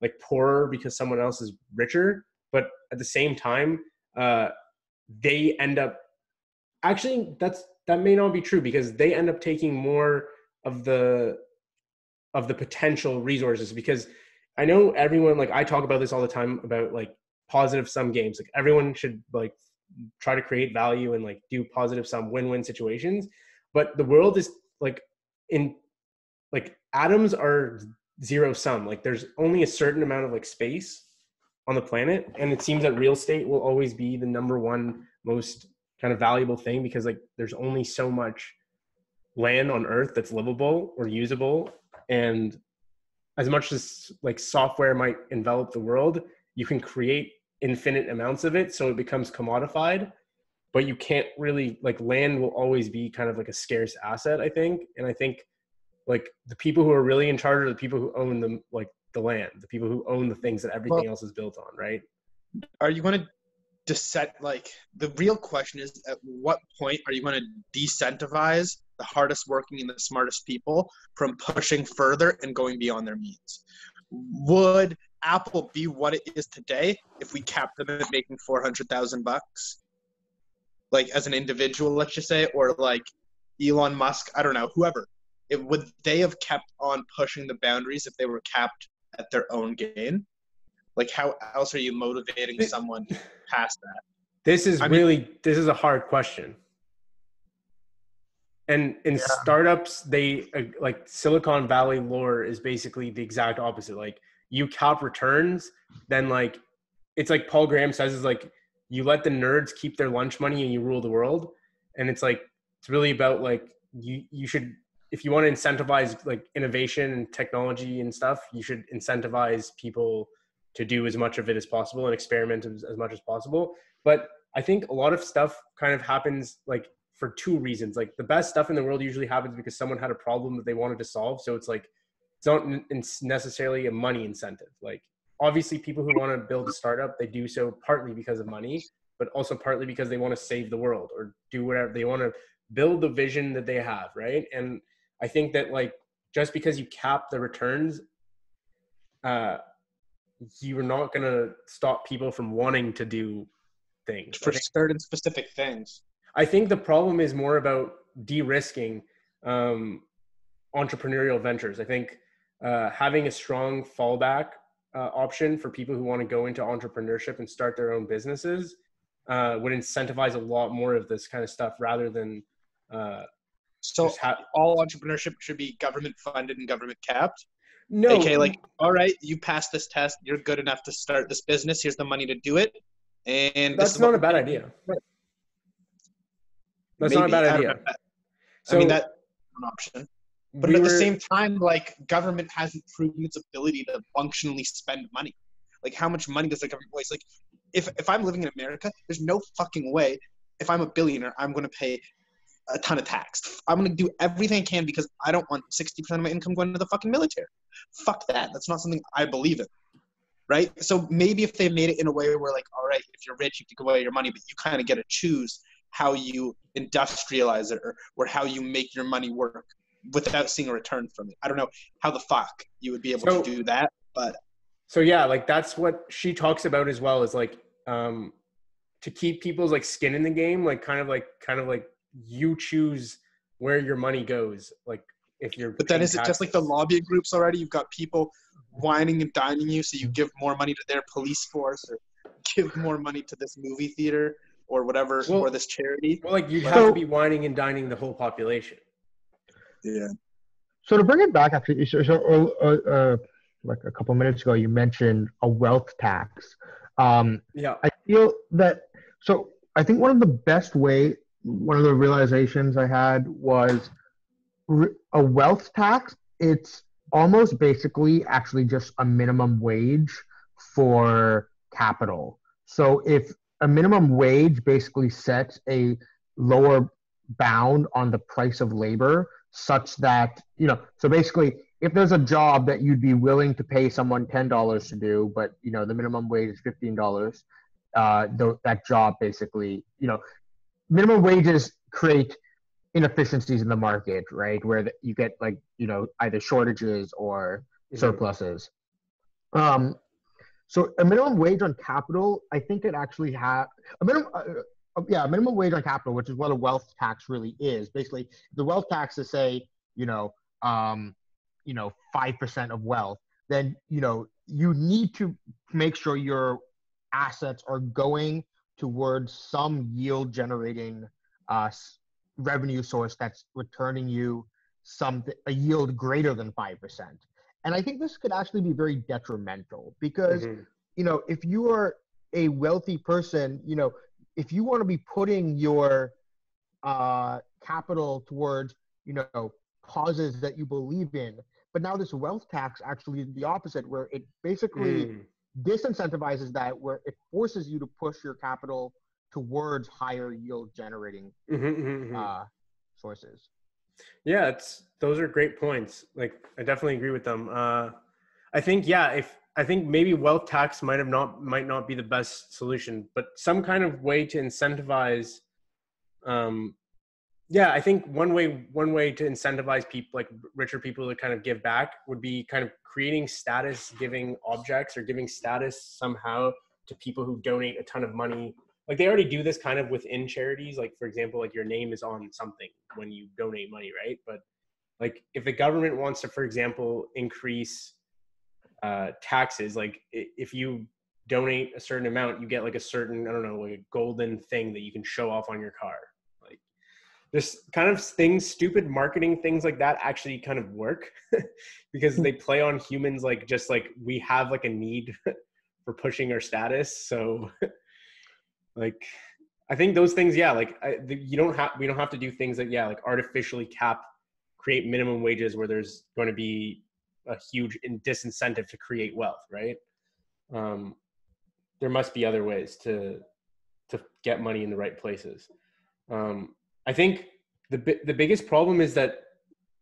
like poorer because someone else is richer, but at the same time, they end up actually that may not be true because they end up taking more of the potential resources. Because I know everyone, like I talk about this all the time about like positive sum games. Like everyone should like try to create value and like do positive sum win-win situations. But the world is like in like atoms are zero sum. Like there's only a certain amount of like space on the planet, and it seems that real estate will always be the number one most kind of valuable thing because like there's only so much land on earth that's livable or usable. And as much as like software might envelop the world, you can create infinite amounts of it so it becomes commodified, but you can't really like land will always be kind of like a scarce asset, I think. And I think like the people who are really in charge are the people who own them, like the land, the people who own the things that everything else is built on, right? Are you going to like the real question is at what point are you going to decentivize the hardest working and the smartest people from pushing further and going beyond their means? Would Apple be what it is today if we capped them at making $400,000, like as an individual, let's just say, or like Elon Musk, I don't know, whoever? Would they have kept on pushing the boundaries if they were capped at their own gain? Like, how else are you motivating someone past that? This is a hard question. And in startups, they like Silicon Valley lore is basically the exact opposite. Like you cap returns, then like it's like Paul Graham says is like you let the nerds keep their lunch money and you rule the world. And it's like it's really about like you should, if you want to incentivize like innovation and technology and stuff, you should incentivize people to do as much of it as possible and experiment as much as possible. But I think a lot of stuff kind of happens like for two reasons. Like the best stuff in the world usually happens because someone had a problem that they wanted to solve. So it's like, it's not necessarily a money incentive. Like obviously people who want to build a startup, they do so partly because of money, but also partly because they want to save the world or do whatever. They want to build the vision that they have, right? And I think that like, just because you cap the returns, you're not going to stop people from wanting to do things. For certain specific things. I think the problem is more about de-risking entrepreneurial ventures. I think having a strong fallback option for people who want to go into entrepreneurship and start their own businesses would incentivize a lot more of this kind of stuff rather than all entrepreneurship should be government funded and government capped? No. Okay, like, all right, you passed this test, you're good enough to start this business, here's the money to do it. And that's not a bad idea. That's not a bad idea. So, I mean, that's an option. But at the same time, like, government hasn't proven its ability to functionally spend money. Like, how much money does the government waste? Like, if I'm living in America, there's no fucking way, if I'm a billionaire, I'm going to pay a ton of tax. I'm going to do everything I can because I don't want 60% of my income going to the fucking military. Fuck that. That's not something I believe in. Right? So maybe if they made it in a way where, like, all right, if you're rich, you can give away your money, but you kind of get to choose how you industrialize it or how you make your money work without seeing a return from it. I don't know how the fuck you would be able to do that, but. So yeah, like that's what she talks about as well, is like to keep people's like skin in the game, like kind of like you choose where your money goes. Like if you're. But then is it just like the lobbying groups already? You've got people whining and dining you, so you give more money to their police force or give more money to this movie theater or whatever, or this charity. Well, like you'd have to be whining and dining the whole population. Yeah. So to bring it back, actually, like a couple minutes ago, you mentioned a wealth tax. Yeah. I feel that. So I think one of the realizations I had was a wealth tax. It's almost basically actually just a minimum wage for capital. So if a minimum wage basically sets a lower bound on the price of labor such that, so basically if there's a job that you'd be willing to pay someone $10 to do, but, the minimum wage is $15, that job basically, minimum wages create inefficiencies in the market, right? Where you get like, either shortages or surpluses. So a minimum wage on capital, I think it actually have a minimum. A minimum wage on capital, which is what a wealth tax really is. Basically, the wealth tax is say, 5% of wealth. Then you need to make sure your assets are going towards some yield generating revenue source that's returning you a yield greater than 5%. And I think this could actually be very detrimental because, if you are a wealthy person, if you want to be putting your capital towards, causes that you believe in, but now this wealth tax actually is the opposite, where it basically disincentivizes that, where it forces you to push your capital towards higher yield generating sources. Yeah, those are great points. Like, I definitely agree with them. I think maybe wealth tax might not be the best solution, but some kind of way to incentivize. I think one way to incentivize people, like richer people, to kind of give back would be kind of creating status giving objects or giving status somehow to people who donate a ton of money. Like, they already do this kind of within charities. Like, for example, like your name is on something when you donate money, right? But like, if the government wants to, for example, increase taxes, like if you donate a certain amount, you get like a certain, I don't know, like a golden thing that you can show off on your car. Like, this kind of things, stupid marketing things like that actually kind of work because they play on humans, like just like we have like a need for pushing our status. So like, I think those things, we don't have to do things that, like artificially create minimum wages where there's going to be a huge disincentive to create wealth, right? There must be other ways to get money in the right places. I think the biggest problem is that,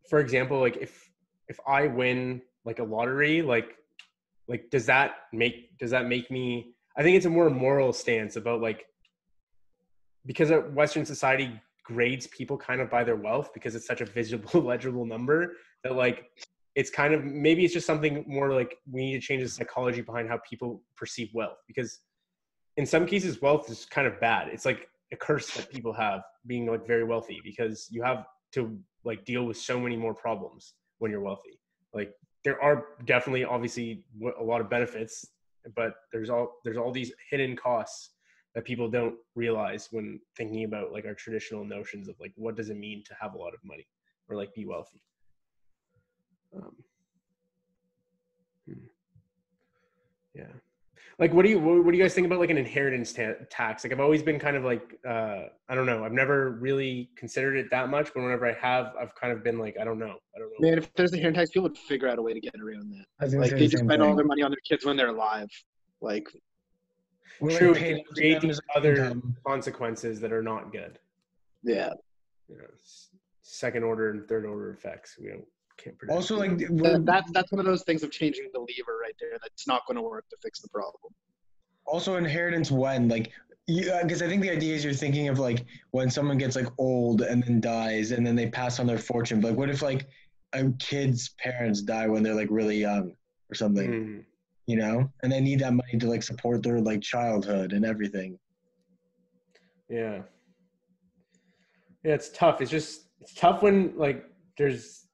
for example, like if I win like a lottery, like does that make me, I think it's a more moral stance about like, because Western society grades people kind of by their wealth because it's such a visible, legible number, that like, it's kind of, maybe it's just something more like we need to change the psychology behind how people perceive wealth, because in some cases wealth is kind of bad. It's like a curse that people have being like very wealthy, because you have to like deal with so many more problems when you're wealthy. Like, there are definitely obviously a lot of benefits, but there's all these hidden costs that people don't realize when thinking about like our traditional notions of like, what does it mean to have a lot of money or like be wealthy. Yeah. Like, what do you guys think about like an inheritance tax? Like, I've always been kind of like, I don't know. I've never really considered it that much, but whenever I have, I've kind of been like, I don't know. Man, if there's an inheritance tax, people would figure out a way to get around that. Like, they just spend all their money on their kids when they're alive. Like, true, it create these other consequences that are not good. Yeah. Second order and third order effects. We can't predict. Also, like, that's one of those things of changing the lever right there. That's not going to work to fix the problem. Also, inheritance when, like, because I think the idea is you're thinking of like when someone gets like old and then dies and then they pass on their fortune. But like, what if like a kid's parents die when they're like really young or something, and they need that money to like support their like childhood and everything. Yeah, it's tough. It's tough when like there's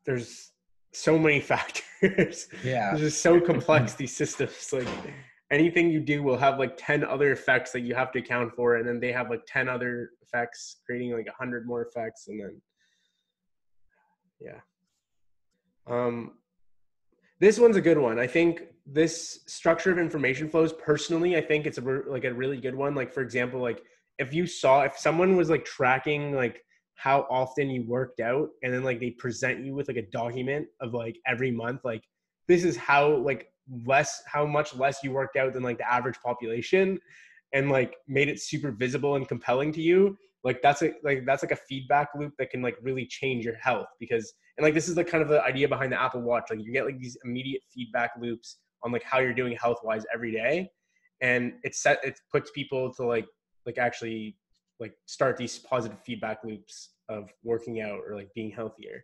so many factors. Yeah, it's just so complex, these systems. Like, anything you do will have like 10 other effects that you have to account for, and then they have like 10 other effects, creating like 100 more effects, and then this one's a good one. I think this structure of information flows, personally, I think it's a really good one. Like, for example, like if someone was like tracking like how often you worked out, and then like they present you with like a document of like every month, like this is how much less you worked out than like the average population, and like made it super visible and compelling to you, like that's like a feedback loop that can like really change your health. Because, and like this is the kind of the idea behind the Apple Watch, like you get like these immediate feedback loops on like how you're doing health wise every day, and it puts people to like actually like start these positive feedback loops of working out or like being healthier.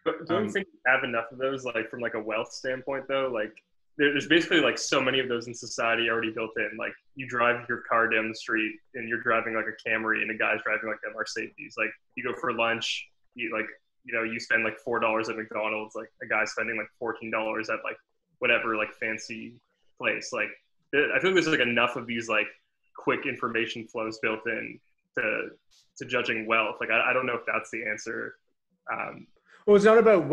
But don't you think we have enough of those, like from like a wealth standpoint though? Like there's basically like so many of those in society already built in. Like you drive your car down the street and you're driving like a Camry and a guy's driving like a Mercedes. Like you go for lunch, you like, you know, you spend like $4 at McDonald's, like a guy spending like $14 at like whatever like fancy place. Like I feel like there's like enough of these like quick information flows built in to judging wealth. Like I don't know if that's the answer. Well, it's not about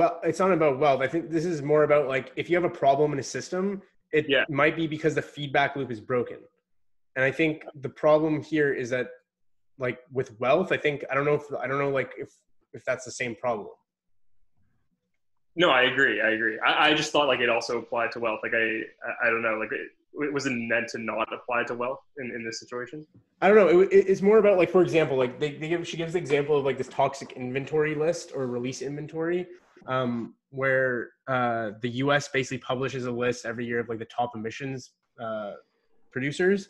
wealth. I think this is more about like if you have a problem in a system, it might be because the feedback loop is broken. And I think the problem here is that like with wealth, I don't know like if that's the same problem. No, I agree. I just thought like it also applied to wealth. Like I don't know, like it wasn't meant to not apply to wealth in this situation. I don't know. It's more about like, for example, like she gives the example of like this toxic inventory list or release inventory, where the U.S. basically publishes a list every year of like the top emissions producers,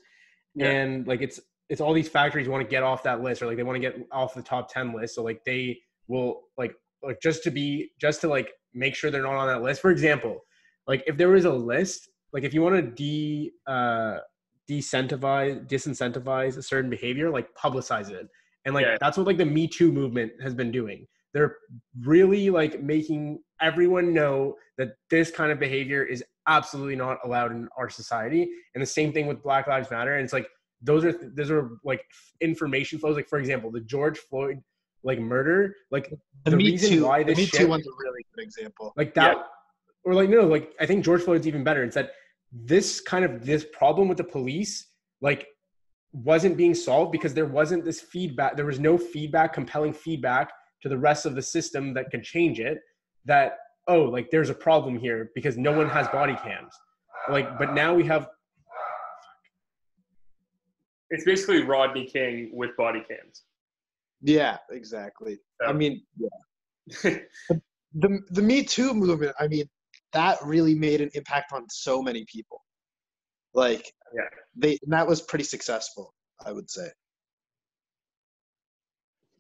and like it's all these factories want to get off that list, or like they want to get off the top 10 list. So like they will like just to like make sure they're not on that list. For example, like if there was a list, like if you want to disincentivize a certain behavior, like publicize it. And like that's what like the Me Too movement has been doing. They're really like making everyone know that this kind of behavior is absolutely not allowed in our society. And the same thing with Black Lives Matter. And it's like those are like information flows. Like for example, the George Floyd like murder, like the reason why this Me Too one's a really good example. Like that, or like no, like I think George Floyd's even better. It's that this problem with the police like wasn't being solved because there wasn't this feedback. There was no compelling feedback to the rest of the system that could change it. That like there's a problem here because no one has body cams. Like, but now we have. It's basically Rodney King with body cams. Yeah, exactly. I mean, the Me Too movement, I mean, that really made an impact on so many people. Like, that was pretty successful, I would say.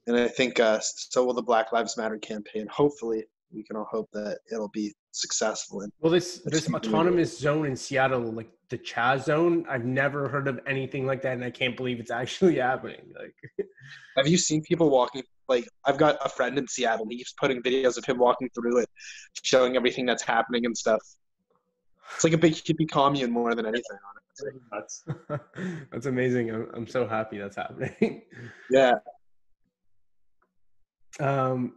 And I think so will the Black Lives Matter campaign. Hopefully, we can all hope that it'll be successful. Well, this autonomous zone in Seattle, like the Chaz zone, I've never heard of anything like that, and I can't believe it's actually happening. Like, have you seen people walking? Like, I've got a friend in Seattle. He keeps putting videos of him walking through it, showing everything that's happening and stuff. It's like a big hippie commune more than anything, honestly. That's amazing. I'm so happy that's happening. Yeah. So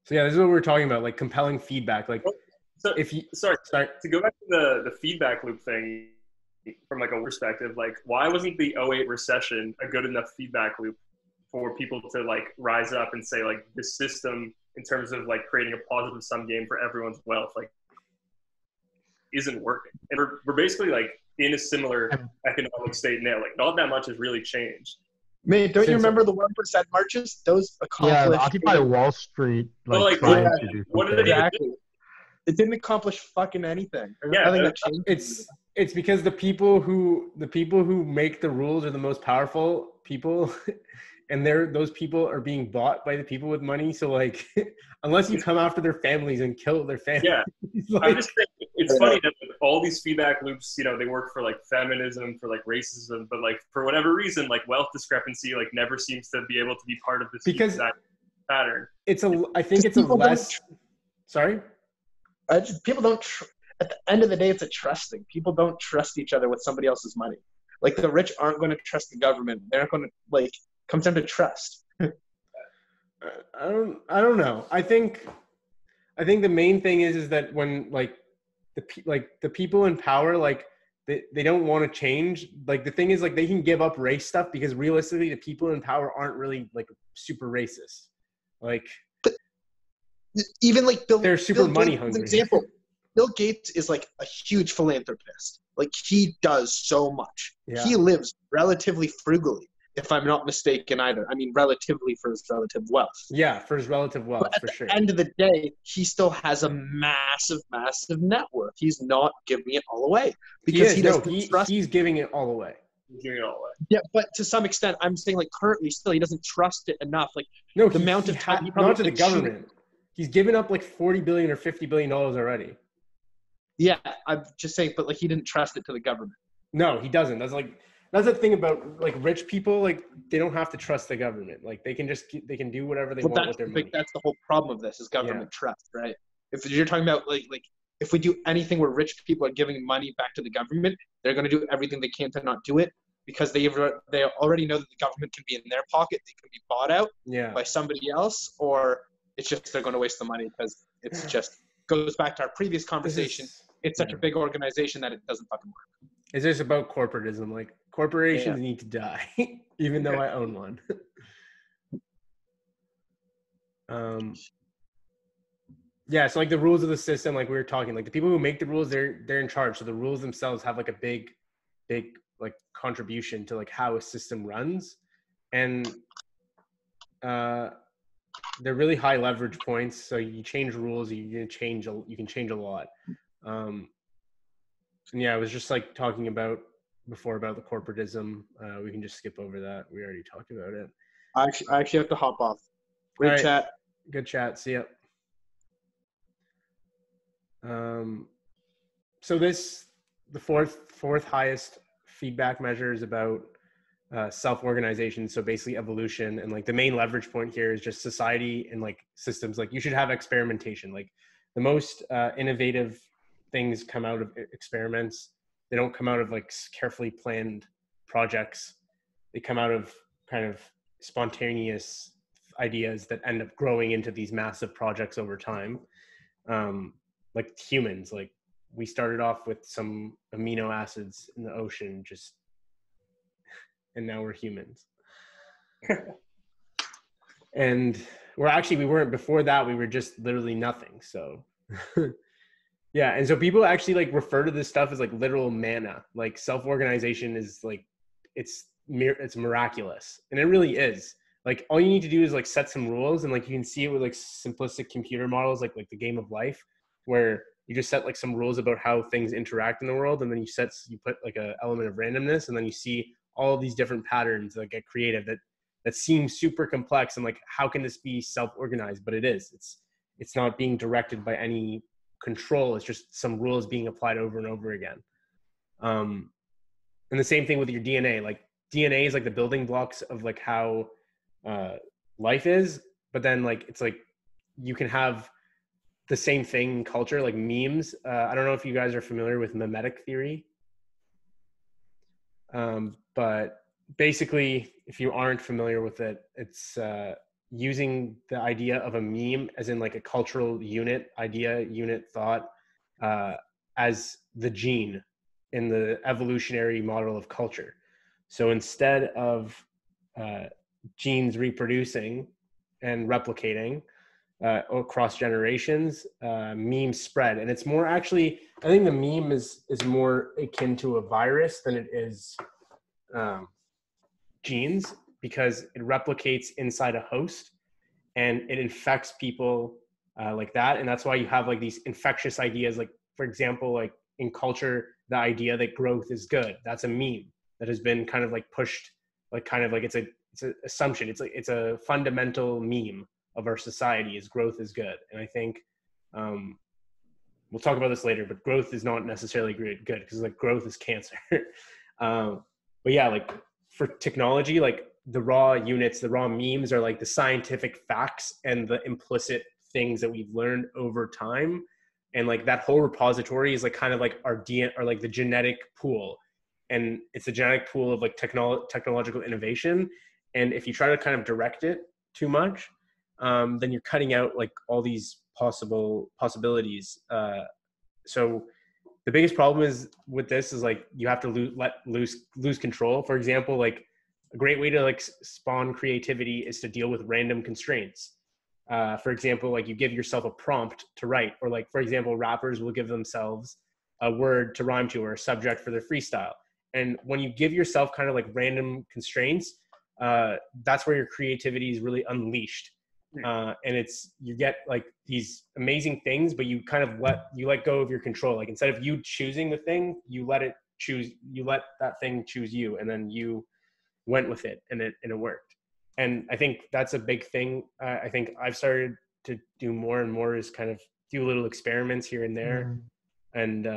this is what we're talking about, like compelling feedback. Like, to go back to the feedback loop thing from like a perspective, like why wasn't the 2008 recession a good enough feedback loop for people to like rise up and say like this system in terms of like creating a positive sum game for everyone's wealth like isn't working, and we're basically like in a similar economic state now. Like not that much has really changed. Man, don't you remember the 1% marches? Those accomplished. Yeah, the Occupy Wall Street. What did they do? It didn't accomplish fucking anything. It's because the people who make the rules are the most powerful people, and those people are being bought by the people with money. So like, unless you come after their families and kill their families, like, I'm just saying, it's funny that all these feedback loops, you know, they work for like feminism, for like racism, but like for whatever reason, like wealth discrepancy, like never seems to be able to be part of this feedback pattern. Sorry. People don't. At the end of the day, it's a trusting. People don't trust each other with somebody else's money. Like the rich aren't going to trust the government. They're not going to like. Comes down to trust. I don't know. I think the main thing is that when like the people in power, like they don't want to change. Like the thing is like they can give up race stuff because realistically the people in power aren't really like super racist. Like even like they're super money hungry. For example, Bill Gates is like a huge philanthropist. Like he does so much. Yeah. He lives relatively frugally, if I'm not mistaken either. I mean, relatively for his relative wealth. Yeah, for his relative wealth, but for sure. At the end of the day, he still has a massive, massive net worth. He's not giving it all away because he doesn't trust. He's giving it all away. He's giving it all away. Yeah, but to some extent, I'm saying like currently still he doesn't trust it enough. Like No, the amount of time he probably not to the has to cheat. government. He's given up like $40 billion or $50 billion already. Yeah, I'm just saying, but like he didn't trust it to the government. No, he doesn't. That's the thing about like rich people. Like they don't have to trust the government. Like they can do whatever they want with their money. That's the whole problem of this is government trust, right? If you're talking about like if we do anything where rich people are giving money back to the government, they're going to do everything they can to not do it because they already know that the government can be in their pocket. They can be bought out by somebody else, or it's just they're going to waste the money because it's just goes back to our previous conversation. It's such a big organization that it doesn't fucking work. It's just about corporatism. Like corporations need to die, even though I own one. Yeah, so like the rules of the system, like we were talking, like the people who make the rules, they're in charge. So the rules themselves have like a big like contribution to like how a system runs, and they're really high leverage points. So you change rules, you can change a lot. And yeah, I was just like talking about before about the corporatism. We can just skip over that. We already talked about it. I actually have to hop off. Great chat. Good chat. See ya. So the fourth highest feedback measure is about self-organization. So basically evolution, and like the main leverage point here is just society and like systems. Like you should have experimentation. Like the most innovative things come out of experiments. They don't come out of like carefully planned projects. They come out of kind of spontaneous ideas that end up growing into these massive projects over time. Like humans, like we started off with some amino acids in the ocean, and now we're humans. And we weren't before that. We were just literally nothing. So yeah. And so people actually like refer to this stuff as like literal manna. Like self-organization is like, it's miraculous. And it really is. Like all you need to do is like set some rules, and like you can see it with like simplistic computer models, like the game of life, where you just set like some rules about how things interact in the world. And then you put like a element of randomness, and then you see all of these different patterns that get creative that seem super complex. And like, how can this be self-organized? But it is, it's not being directed by any control. It's just some rules being applied over and over again. And the same thing with your DNA. Like DNA is like the building blocks of like how life is, but then like it's like you can have the same thing in culture, like memes. I don't know if you guys are familiar with memetic theory, but basically if you aren't familiar with it, it's using the idea of a meme as in like a cultural unit thought as the gene in the evolutionary model of culture. So instead of genes reproducing and replicating across generations, memes spread. And it's more actually, I think the meme is more akin to a virus than it is genes, because it replicates inside a host and it infects people like that. And that's why you have like these infectious ideas. Like, for example, like in culture, the idea that growth is good, that's a meme that has been kind of like pushed, like kind of like it's an assumption. It's a fundamental meme of our society is growth is good. And I think we'll talk about this later, but growth is not necessarily good because like growth is cancer. But yeah, like for technology, like the raw units, the raw memes are like the scientific facts and the implicit things that we've learned over time. And like that whole repository is like kind of like our DNA, or like the genetic pool. And it's a genetic pool of like technological innovation. And if you try to kind of direct it too much, then you're cutting out like all these possibilities. So the biggest problem is with this is like you have to let lose control. For example, like a great way to like spawn creativity is to deal with random constraints. For example, like you give yourself a prompt to write, or like, for example, rappers will give themselves a word to rhyme to or a subject for their freestyle. And when you give yourself kind of like random constraints, that's where your creativity is really unleashed. And you get like these amazing things, but you kind of let go of your control. Like instead of you choosing the thing, you let it you let that thing choose you, and then you went with it, and it worked. And I think that's a big thing. I think I've started to do more and more is kind of do little experiments here and there, and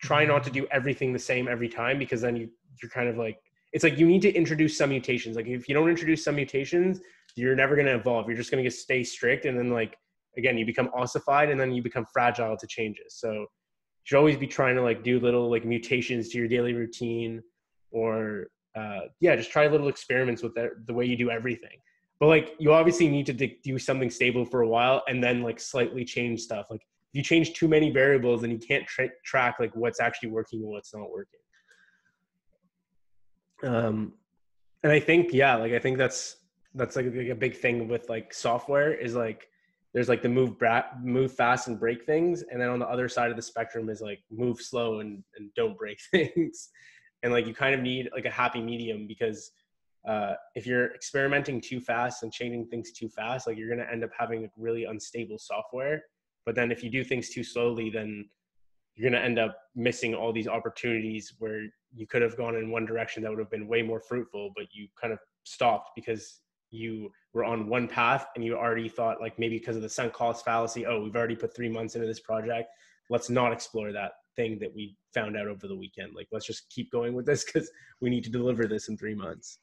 try not to do everything the same every time, because then you're kind of like, it's like you need to introduce some mutations. Like if you don't introduce some mutations, you're never going to evolve. You're just going to stay strict, and then like again you become ossified, and then you become fragile to changes. So you should always be trying to like do little like mutations to your daily routine, or just try little experiments with the way you do everything. But like you obviously need to do something stable for a while, and then like slightly change stuff. Like if you change too many variables, then you can't track like what's actually working and what's not working. And I think I think that's like a big thing with like software is like there's like the move fast and break things, and then on the other side of the spectrum is like move slow and don't break things. And like you kind of need like a happy medium, because if you're experimenting too fast and changing things too fast, like you're going to end up having like really unstable software. But then if you do things too slowly, then you're going to end up missing all these opportunities where you could have gone in one direction that would have been way more fruitful, but you kind of stopped because you were on one path and you already thought like maybe because of the sunk cost fallacy, oh, we've already put 3 months into this project, let's not explore that thing that we found out over the weekend. Like, let's just keep going with this because we need to deliver this in 3 months.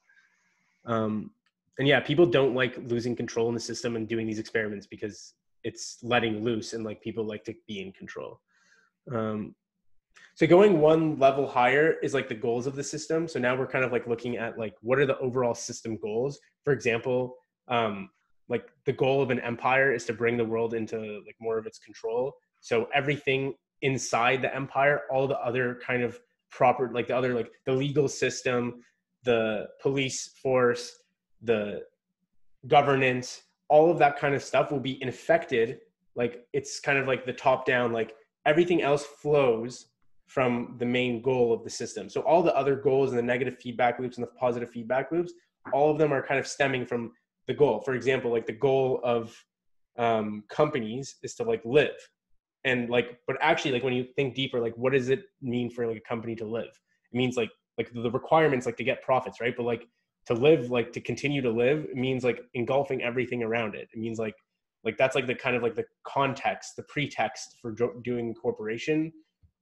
And yeah, people don't like losing control in the system and doing these experiments because it's letting loose, and like people like to be in control. So going one level higher is like the goals of the system. So now we're kind of like looking at like, what are the overall system goals? For example, like the goal of an empire is to bring the world into like more of its control. So everything inside the empire, all the other kind of proper, like the other, like the legal system, the police force, the governance, all of that kind of stuff will be infected. Like it's kind of like the top down, like everything else flows from the main goal of the system. So all the other goals and the negative feedback loops and the positive feedback loops, all of them are kind of stemming from the goal. For example, like the goal of companies is to like live. And like, but actually like when you think deeper, like what does it mean for like a company to live? It means like the requirements, like to get profits, right? But like to live, like to continue to live, it means like engulfing everything around it. It means like that's like the kind of like the context, the pretext for doing corporation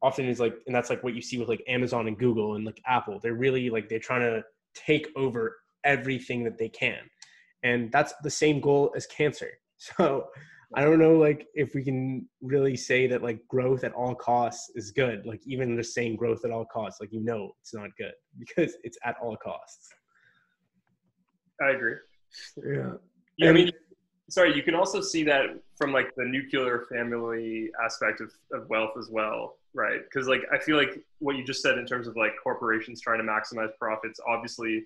often is like, and that's like what you see with like Amazon and Google and like Apple. They're really like, they're trying to take over everything that they can. And that's the same goal as cancer. So I don't know, like if we can really say that like growth at all costs is good. Like even just saying growth at all costs, like, you know, it's not good because it's at all costs. I agree. Yeah. Yeah, I mean, sorry, you can also see that from like the nuclear family aspect of wealth as well, right? Because like I feel like what you just said in terms of like corporations trying to maximize profits obviously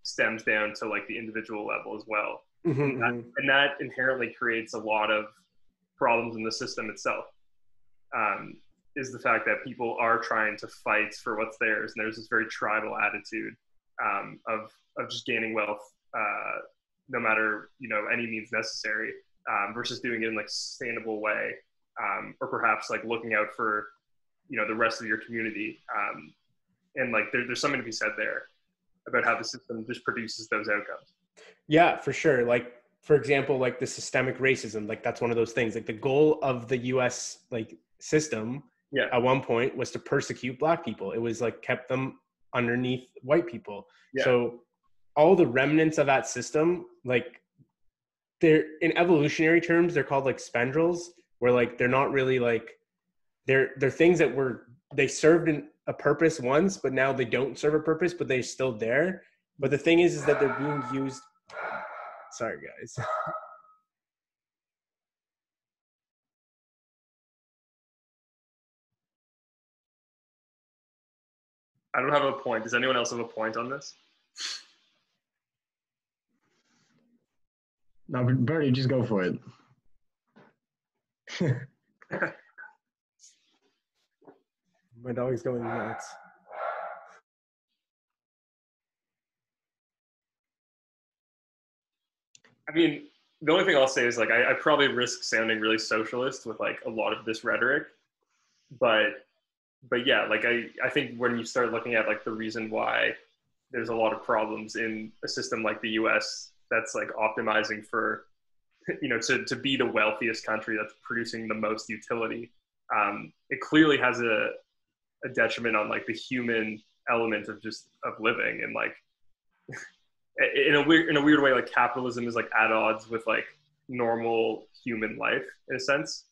stems down to like the individual level as well. Mm-hmm. And that inherently creates a lot of problems in the system itself. Is the fact that people are trying to fight for what's theirs, and there's this very tribal attitude of just gaining wealth, no matter, you know, any means necessary, versus doing it in like a sustainable way, or perhaps like looking out for, you know, the rest of your community. And like there's something to be said there about how the system just produces those outcomes. Yeah, for sure. Like, for example, like the systemic racism, like that's one of those things. Like the goal of the US like system at one point was to persecute Black people. It was like kept them underneath white people. Yeah. So all the remnants of that system, like they're in evolutionary terms, they're called like spandrels, where like they're not really like they're things that they served in a purpose once, but now they don't serve a purpose, but they're still there. But the thing is that they're being used. Sorry, guys. I don't have a point. Does anyone else have a point on this? No, Bernie, just go for it. My dog's going nuts. I mean, the only thing I'll say is like I probably risk sounding really socialist with like a lot of this rhetoric, but but yeah, like I think when you start looking at like the reason why there's a lot of problems in a system like the US that's like optimizing for, to be the wealthiest country that's producing the most utility, it clearly has a detriment on like the human element of living. And like in a weird way, like capitalism is like at odds with like normal human life in a sense.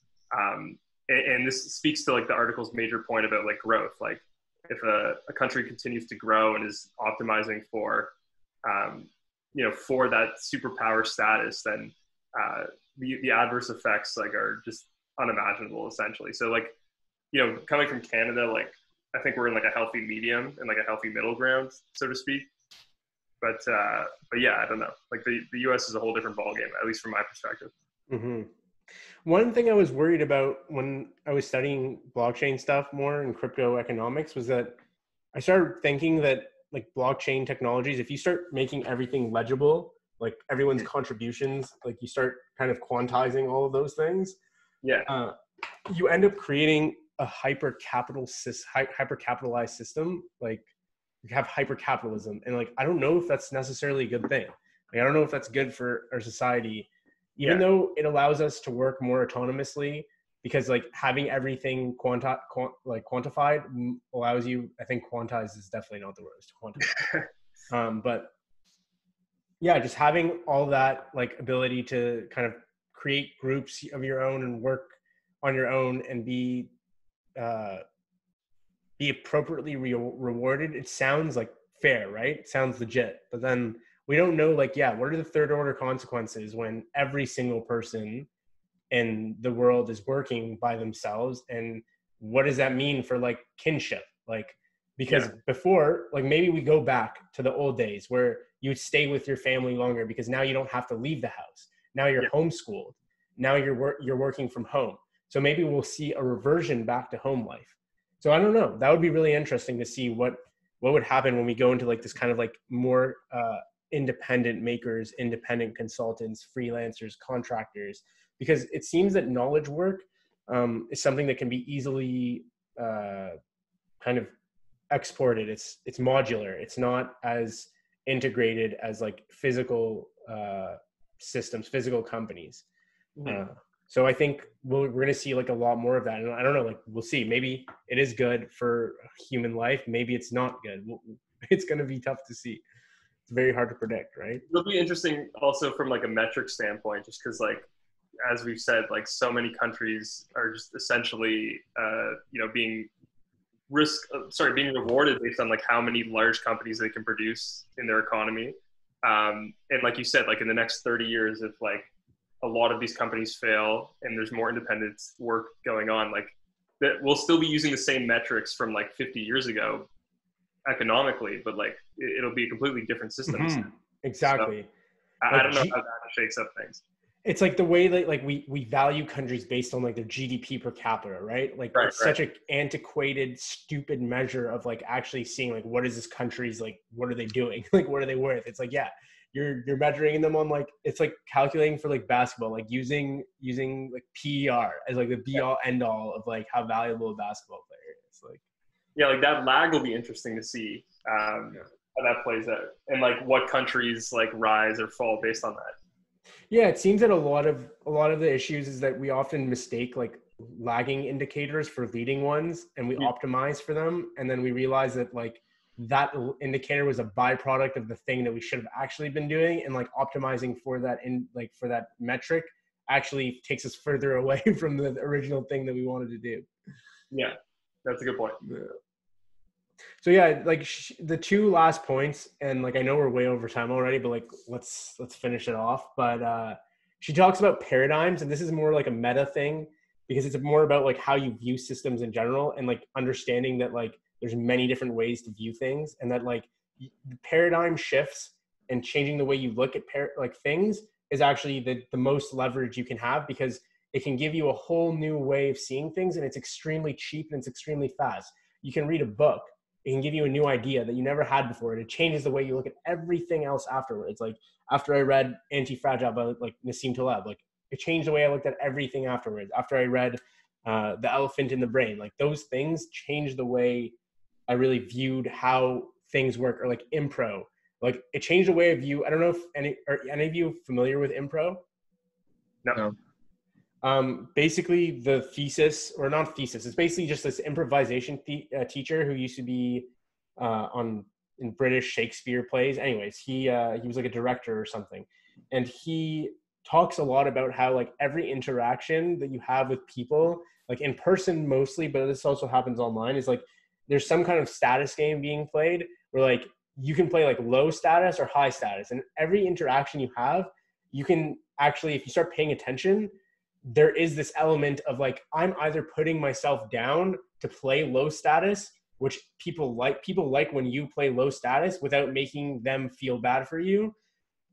And this speaks to like the article's major point about like growth. Like if a country continues to grow and is optimizing for, for that superpower status, then the adverse effects like are just unimaginable essentially. So like, coming from Canada, like I think we're in like a healthy medium and like a healthy middle ground, so to speak. But yeah, I don't know. Like the US is a whole different ballgame, at least from my perspective. Mm-hmm. One thing I was worried about when I was studying blockchain stuff more in crypto economics was that I started thinking that like blockchain technologies, if you start making everything legible, like everyone's contributions, like you start kind of quantizing all of those things, yeah, you end up creating a hyper capitalized system. Like you have hyper capitalism, and like I don't know if that's necessarily a good thing. Like I don't know if that's good for our society, even though it allows us to work more autonomously, because like having everything quantified allows you, I think quantize is definitely not the word, to quantify. But yeah, just having all that like ability to kind of create groups of your own and work on your own and be appropriately rewarded. It sounds like fair, right? It sounds legit, but then we don't know, like, what are the third order consequences when every single person in the world is working by themselves? And what does that mean for like kinship? Like, because before, like maybe we go back to the old days where you would stay with your family longer because now you don't have to leave the house. Now you're homeschooled. Now you're working from home. So maybe we'll see a reversion back to home life. So I don't know. That would be really interesting to see what would happen when we go into like this kind of like more independent makers, independent consultants, freelancers, contractors, because it seems that knowledge work is something that can be easily kind of exported. It's modular. It's not as integrated as like physical systems, physical companies. So I think we're going to see like a lot more of that. And I don't know, like we'll see. Maybe it is good for human life. Maybe it's not good. It's going to be tough to see. It's very hard to predict, right? It'll be interesting also from like a metric standpoint, just because like, as we've said, like so many countries are just essentially, being rewarded based on like how many large companies they can produce in their economy. And like you said, like in the next 30 years, if like a lot of these companies fail and there's more independent work going on, like that we'll still be using the same metrics from like 50 years ago economically, but like it'll be a completely different system. Mm-hmm. Exactly. So, I don't know how that shakes up things. It's like the way that like we value countries based on like their GDP per capita, right? Like it's such an antiquated, stupid measure of like actually seeing like what is this country's like, what are they doing? Like what are they worth? It's like, you're measuring them on like, it's like calculating for like basketball, like using like PER as like the be all end all of like how valuable a basketball player is. Like like that lag will be interesting to see how that plays out, and like what countries like rise or fall based on that. Yeah, it seems that a lot of the issues is that we often mistake like lagging indicators for leading ones, and we optimize for them, and then we realize that like that indicator was a byproduct of the thing that we should have actually been doing, and like optimizing for that for that metric actually takes us further away from the original thing that we wanted to do. Yeah, that's a good point. So like the two last points, and like I know we're way over time already, but like let's finish it off. But she talks about paradigms, and this is more like a meta thing because it's more about like how you view systems in general, and like understanding that like there's many different ways to view things, and that like paradigm shifts and changing the way you look at things is actually the most leverage you can have, because it can give you a whole new way of seeing things, and it's extremely cheap and it's extremely fast. You can read a book. It can give you a new idea that you never had before, and it changes the way you look at everything else afterwards. Like after I read Anti-Fragile by like Nassim Taleb, like it changed the way I looked at everything afterwards. After I read the elephant in the brain. Like those things changed the way I really viewed how things work, or like impro. Like it changed the way I view. I don't know if any of you familiar with impro? No. Basically the thesis, or not thesis, it's basically just this improvisation teacher who used to be in British Shakespeare plays. Anyways, he was like a director or something, and he talks a lot about how like every interaction that you have with people, like in person mostly, but this also happens online, is like there's some kind of status game being played where like you can play like low status or high status, and every interaction you have, you can actually, if you start paying attention, there is this element of like, I'm either putting myself down to play low status, which people like when you play low status without making them feel bad for you.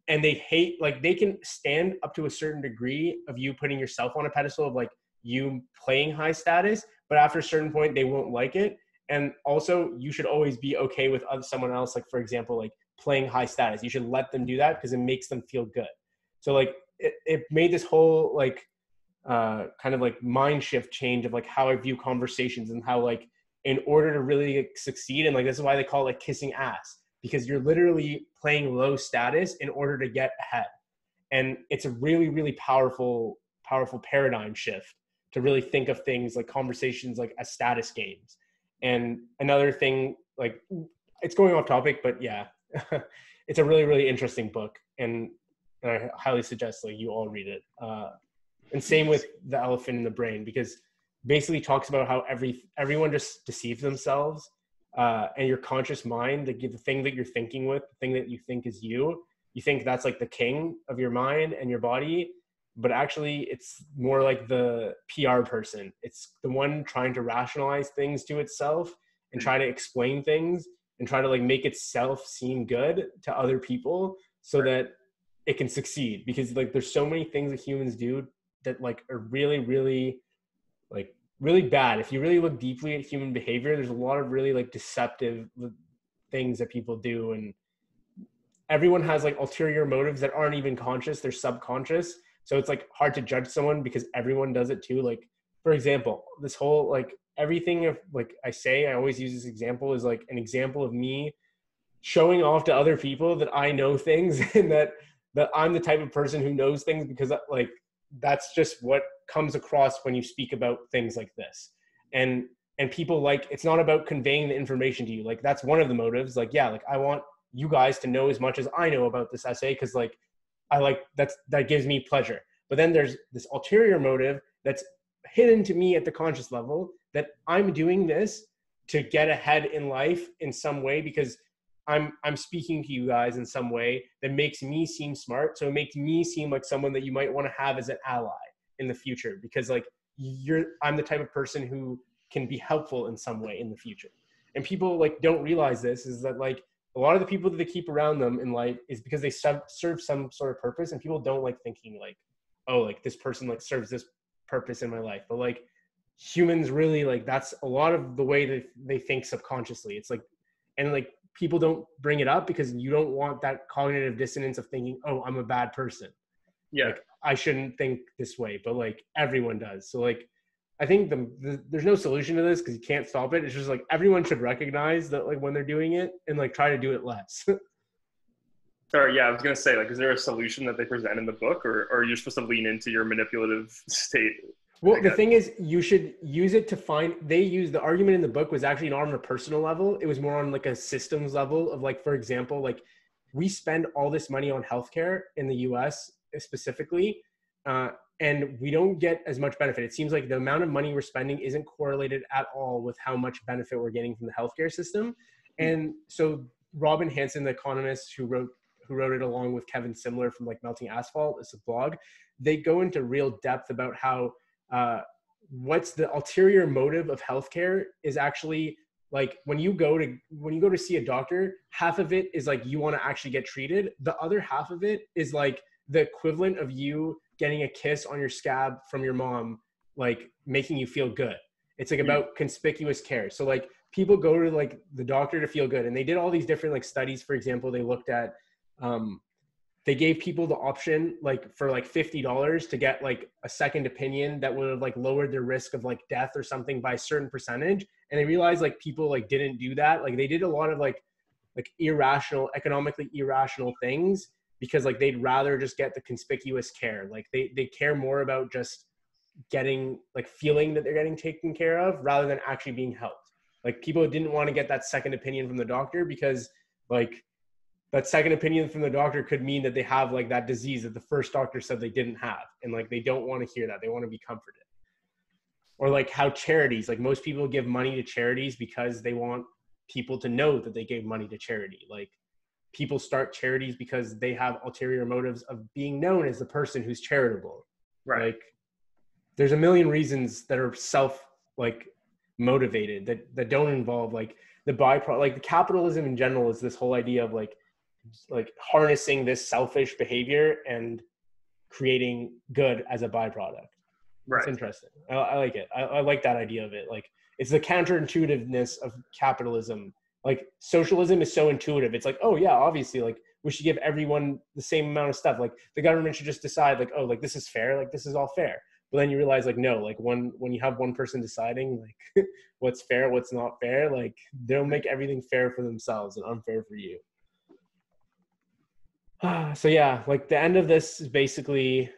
And they hate, like they can stand up to a certain degree of you putting yourself on a pedestal of like you playing high status, but after a certain point, they won't like it. And also you should always be okay with someone else, like for example, like playing high status. You should let them do that because it makes them feel good. So like it made this whole like kind of like mind shift change of like how I view conversations, and how like in order to really like, succeed, and like this is why they call it like kissing ass, because you're literally playing low status in order to get ahead. And it's a really, really powerful paradigm shift to really think of things like conversations like as status games. And another thing, like it's going off topic, but yeah, it's a really, really interesting book, and I highly suggest like you all read it. And same with The Elephant in the Brain, because basically talks about how everyone just deceives themselves, and your conscious mind, the thing that you're thinking with, the thing that you think is you think that's like the king of your mind and your body, but actually it's more like the PR person. It's the one trying to rationalize things to itself and try to explain things and try to like make itself seem good to other people so that it can succeed. Because like there's so many things that humans do that like are really, really like really bad. If you really look deeply at human behavior, there's a lot of really like deceptive things that people do, and everyone has like ulterior motives that aren't even conscious, they're subconscious. So it's like hard to judge someone because everyone does it too. Like for example, this whole like everything of like I always use this example is like an example of me showing off to other people that I know things and that I'm the type of person who knows things, because like that's just what comes across when you speak about things like this. And people like, it's not about conveying the information to you. Like that's one of the motives. Like, yeah, like I want you guys to know as much as I know about this essay, because like I like that gives me pleasure. But then there's this ulterior motive that's hidden to me at the conscious level, that I'm doing this to get ahead in life in some way, because I'm speaking to you guys in some way that makes me seem smart. So it makes me seem like someone that you might want to have as an ally in the future, because like I'm the type of person who can be helpful in some way in the future. And people like don't realize this, is that like a lot of the people that they keep around them in life is because they serve some sort of purpose, and people don't like thinking like, oh, like this person like serves this purpose in my life. But like humans really like, that's a lot of the way that they think subconsciously. It's like, and like people don't bring it up because you don't want that cognitive dissonance of thinking, oh, I'm a bad person. Yeah. Like, I shouldn't think this way, but like everyone does. So like, I think there's no solution to this because you can't stop it. It's just like everyone should recognize that like when they're doing it and like try to do it less. Or yeah, I was gonna say, like, is there a solution that they present in the book, or are you supposed to lean into your manipulative state? Well, the thing is, you should use it to find. The argument in the book was actually not on a personal level. It was more on like a systems level of like, for example, like we spend all this money on healthcare in the U.S. specifically, and we don't get as much benefit. It seems like the amount of money we're spending isn't correlated at all with how much benefit we're getting from the healthcare system. And so Robin Hanson, the economist who wrote it along with Kevin Simler from like Melting Asphalt, it's a blog, they go into real depth about how what's the ulterior motive of healthcare is actually like when you go to see a doctor, half of it is like you want to actually get treated. The other half of it is like the equivalent of you getting a kiss on your scab from your mom, like making you feel good. It's like about conspicuous care. So like people go to like the doctor to feel good, and they did all these different like studies. For example, they looked at they gave people the option like for like $50 to get like a second opinion that would have like lowered their risk of like death or something by a certain percentage. And they realized like people like didn't do that. Like they did a lot of like irrational, economically irrational things because like they'd rather just get the conspicuous care. Like they care more about just getting like feeling that they're getting taken care of rather than actually being helped. Like people didn't want to get that second opinion from the doctor because like that second opinion from the doctor could mean that they have like that disease that the first doctor said they didn't have. And like, they don't want to hear that. They want to be comforted. Or like how charities, like most people give money to charities because they want people to know that they gave money to charity. Like people start charities because they have ulterior motives of being known as the person who's charitable. Right. Like there's a million reasons that are like motivated that don't involve like the byproduct. Like the capitalism in general is this whole idea of like harnessing this selfish behavior and creating good as a byproduct. Right. It's interesting. I like it. I like that idea of it. Like it's the counterintuitiveness of capitalism. Like socialism is so intuitive. It's like, oh yeah, obviously like we should give everyone the same amount of stuff. Like the government should just decide like, oh, like this is fair. Like this is all fair. But then you realize like, no, like when you have one person deciding like what's fair, what's not fair, like they'll make everything fair for themselves and unfair for you. So yeah, like the end of this is basically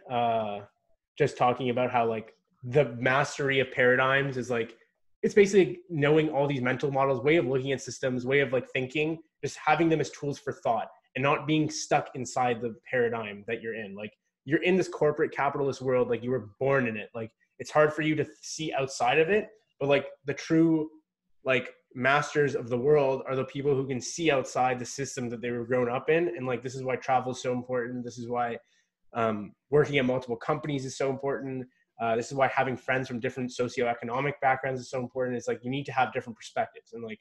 just talking about how like the mastery of paradigms is like, it's basically knowing all these mental models, way of looking at systems, way of like thinking, just having them as tools for thought and not being stuck inside the paradigm that you're in. Like you're in this corporate capitalist world, like you were born in it. Like it's hard for you to see outside of it, but like the true like masters of the world are the people who can see outside the system that they were grown up in. And like, this is why travel is so important. This is why working at multiple companies is so important. This is why having friends from different socioeconomic backgrounds is so important. It's like, you need to have different perspectives. And like,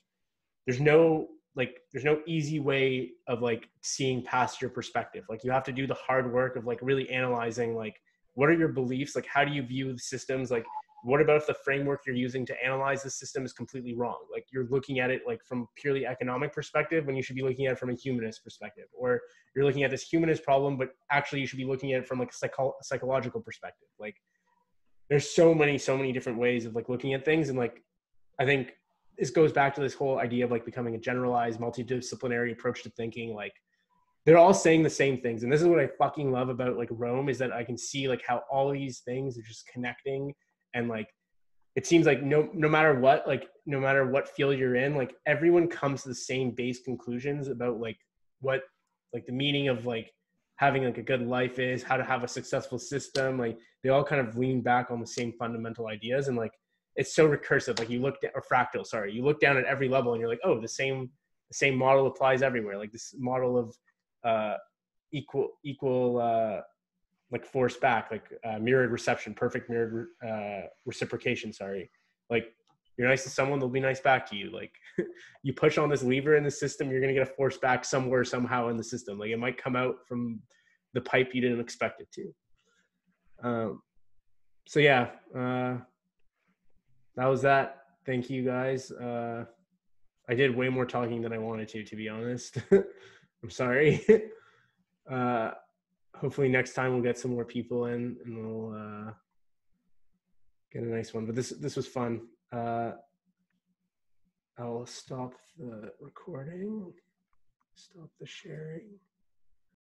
there's no easy way of like seeing past your perspective. Like you have to do the hard work of like really analyzing, like, what are your beliefs? Like, how do you view the systems? Like, what about if the framework you're using to analyze the system is completely wrong? Like you're looking at it like from purely economic perspective when you should be looking at it from a humanist perspective, or you're looking at this humanist problem, but actually you should be looking at it from like a psychological perspective. Like there's so many different ways of like looking at things. And like, I think this goes back to this whole idea of like becoming a generalized multidisciplinary approach to thinking. Like they're all saying the same things. And this is what I fucking love about like Rome, is that I can see like how all these things are just connecting. And like, it seems like no matter what field you're in, like everyone comes to the same base conclusions about like what like the meaning of like having like a good life is, how to have a successful system. Like they all kind of lean back on the same fundamental ideas. And like, it's so recursive. Like you look at, or fractal, sorry, you look down at every level and you're like, oh, the same model applies everywhere. Like this model of equal like force back, like mirrored reception, perfect mirrored reciprocation. Sorry. Like you're nice to someone, they'll be nice back to you. Like you push on this lever in the system, you're going to get a force back somewhere, somehow in the system. Like it might come out from the pipe you didn't expect it to. So yeah, that was that. Thank you guys. I did way more talking than I wanted to be honest. I'm sorry. Hopefully next time we'll get some more people in and we'll get a nice one. But this was fun. I'll stop the recording, stop the sharing.